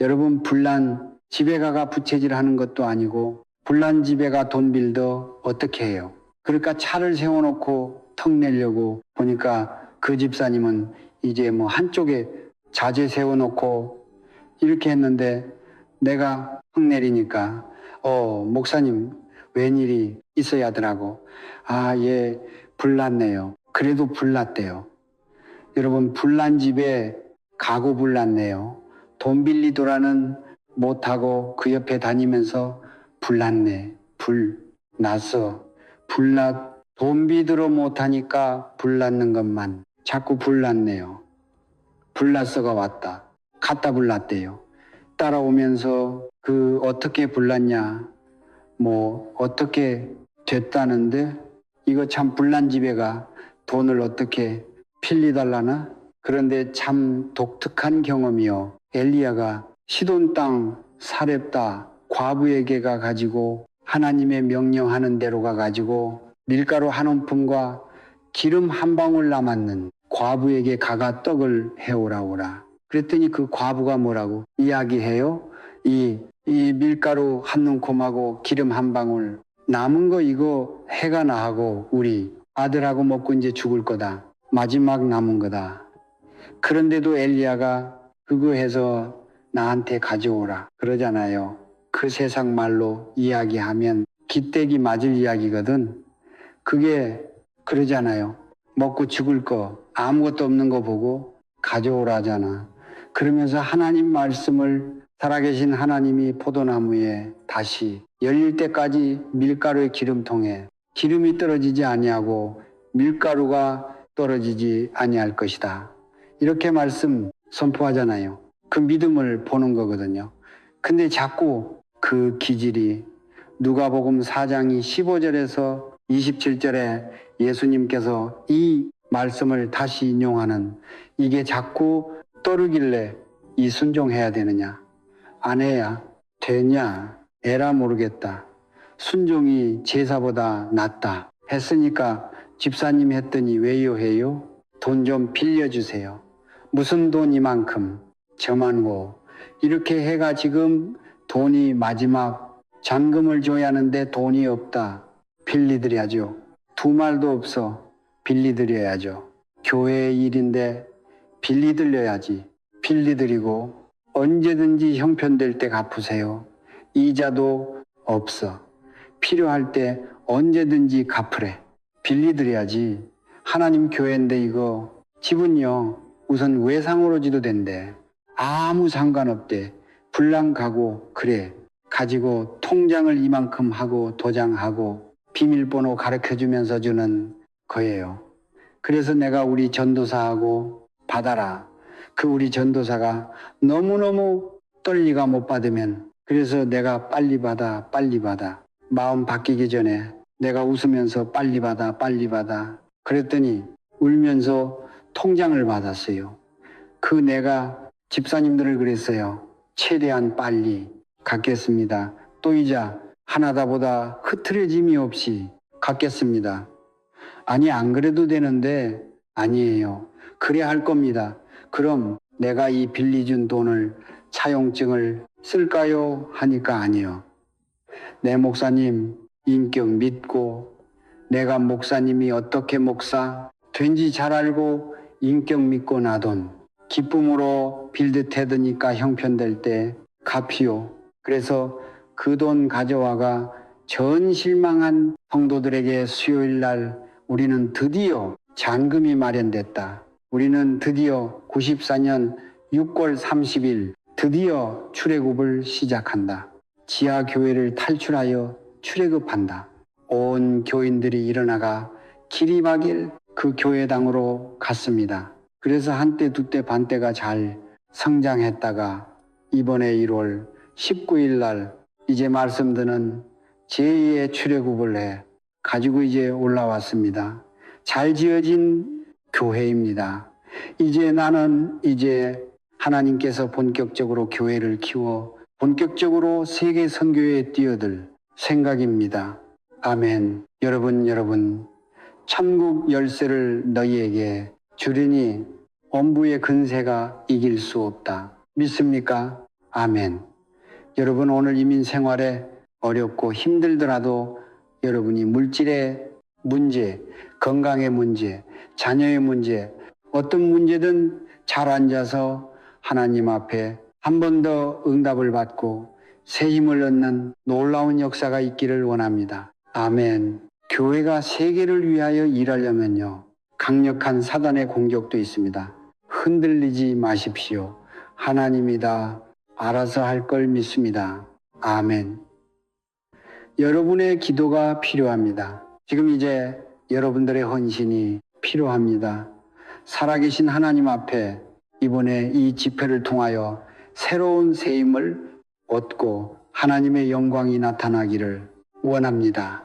여러분, 불난 집에 가가 부채질하는 것도 아니고 불난 집에 가 돈 빌더 어떻게 해요? 그러니까 차를 세워놓고 턱 내려고 보니까 그 집사님은 이제 한쪽에 자재 세워놓고 이렇게 했는데 내가 턱 내리니까 목사님 웬일이 있어야 하더라고. 얘 불났네요. 그래도 불났대요. 여러분, 불난 집에 가구 불났네요. 돈 빌리더라는 못하고 그 옆에 다니면서 불났네. 불났어. 돈 비들어 못하니까 불났는 것만 자꾸 불났네요. 불났어가 왔다. 갔다 불났대요. 따라오면서 어떻게 불났냐, 어떻게 됐다는데 이거 참 불난 집에가 돈을 어떻게 빌리달라나? 그런데 참 독특한 경험이요. 엘리야가 시돈 땅 사렙다 과부에게 가 가지고 하나님의 명령하는 대로 가 가지고 밀가루 한 움큼과 기름 한 방울 남았는 과부에게 가가 떡을 해오라오라. 그랬더니 그 과부가 뭐라고 이야기해요? 이 밀가루 한 움큼하고 기름 한 방울 남은 거 이거 해가 나하고 우리 아들하고 먹고 이제 죽을 거다. 마지막 남은 거다. 그런데도 엘리야가 그거 해서 나한테 가져오라 그러잖아요. 그 세상 말로 이야기하면 기떼기 맞을 이야기거든. 그게 그러잖아요. 먹고 죽을 거 아무것도 없는 거 보고 가져오라잖아. 그러면서 하나님 말씀을 살아계신 하나님이 포도나무에 다시 열릴 때까지 밀가루의 기름통에 기름이 떨어지지 아니하고 밀가루가 떨어지지 아니할 것이다. 이렇게 말씀 선포하잖아요. 그 믿음을 보는 거거든요. 근데 자꾸 그 기질이 누가복음 4장이 15절에서 27절에 예수님께서 이 말씀을 다시 인용하는 이게 자꾸 떠르길래 이 순종해야 되느냐? 안 해야 되냐? 에라 모르겠다. 순종이 제사보다 낫다. 했으니까 집사님 했더니 왜요 해요? 돈 좀 빌려주세요. 무슨 돈 이만큼? 저만고. 이렇게 해가 지금 돈이 마지막 잔금을 줘야 하는데 돈이 없다. 빌리드려야죠. 두 말도 없어. 빌리드려야죠. 교회의 일인데 빌리드려야지. 빌리드리고 언제든지 형편될 때 갚으세요. 이자도 없어. 필요할 때 언제든지 갚으래. 빌리드려야지. 하나님 교회인데 이거 집은요 우선 외상으로 지도된대. 아무 상관없대. 불랑 가고 그래. 가지고 통장을 이만큼 하고 도장하고 비밀번호 가르쳐주면서 주는 거예요. 그래서 내가 우리 전도사하고 받아라. 그 우리 전도사가 너무너무 떨리가 못 받으면 그래서 내가 빨리 받아 마음 바뀌기 전에 내가 웃으면서 빨리 받아 그랬더니 울면서 통장을 받았어요. 그 내가 집사님들을 그랬어요. 최대한 빨리 갚겠습니다. 또 이자 하나다보다 흐트러짐이 없이 갚겠습니다. 아니 안 그래도 되는데 아니에요. 그래야 할 겁니다. 그럼 내가 이 빌려준 돈을 차용증을 쓸까요? 하니까 아니요. 내 목사님 인격 믿고 내가 목사님이 어떻게 목사 된지 잘 알고 인격 믿고 나돈 기쁨으로 빌듯 해드니까 형편될 때 갚이요. 그래서 그 돈 가져와가 전 실망한 성도들에게 수요일 날 우리는 드디어 잔금이 마련됐다. 우리는 드디어 94년 6월 30일 드디어 출애굽을 시작한다. 지하교회를 탈출하여 출애굽한다. 온 교인들이 일어나가 기리막일 그 교회당으로 갔습니다. 그래서 한때 두때 반때가 잘 성장했다가 이번에 1월 19일 날 이제 말씀드는 제2의 출애굽을 해 가지고 이제 올라왔습니다. 잘 지어진 교회입니다. 이제 나는 하나님께서 본격적으로 교회를 키워 본격적으로 세계 선교에 뛰어들 생각입니다. 아멘. 여러분 천국 열쇠를 너희에게 주리니 엄부의 근세가 이길 수 없다. 믿습니까? 아멘. 여러분 오늘 이민 생활에 어렵고 힘들더라도 여러분이 물질의 문제, 건강의 문제, 자녀의 문제, 어떤 문제든 잘 앉아서 하나님 앞에 한 번 더 응답을 받고 새 힘을 얻는 놀라운 역사가 있기를 원합니다. 아멘. 교회가 세계를 위하여 일하려면요. 강력한 사단의 공격도 있습니다. 흔들리지 마십시오. 하나님이 다 알아서 할 걸 믿습니다. 아멘. 여러분의 기도가 필요합니다. 지금 이제 여러분들의 헌신이 필요합니다. 살아계신 하나님 앞에 이번에 이 집회를 통하여 새로운 새 힘을 얻고 하나님의 영광이 나타나기를 원합니다.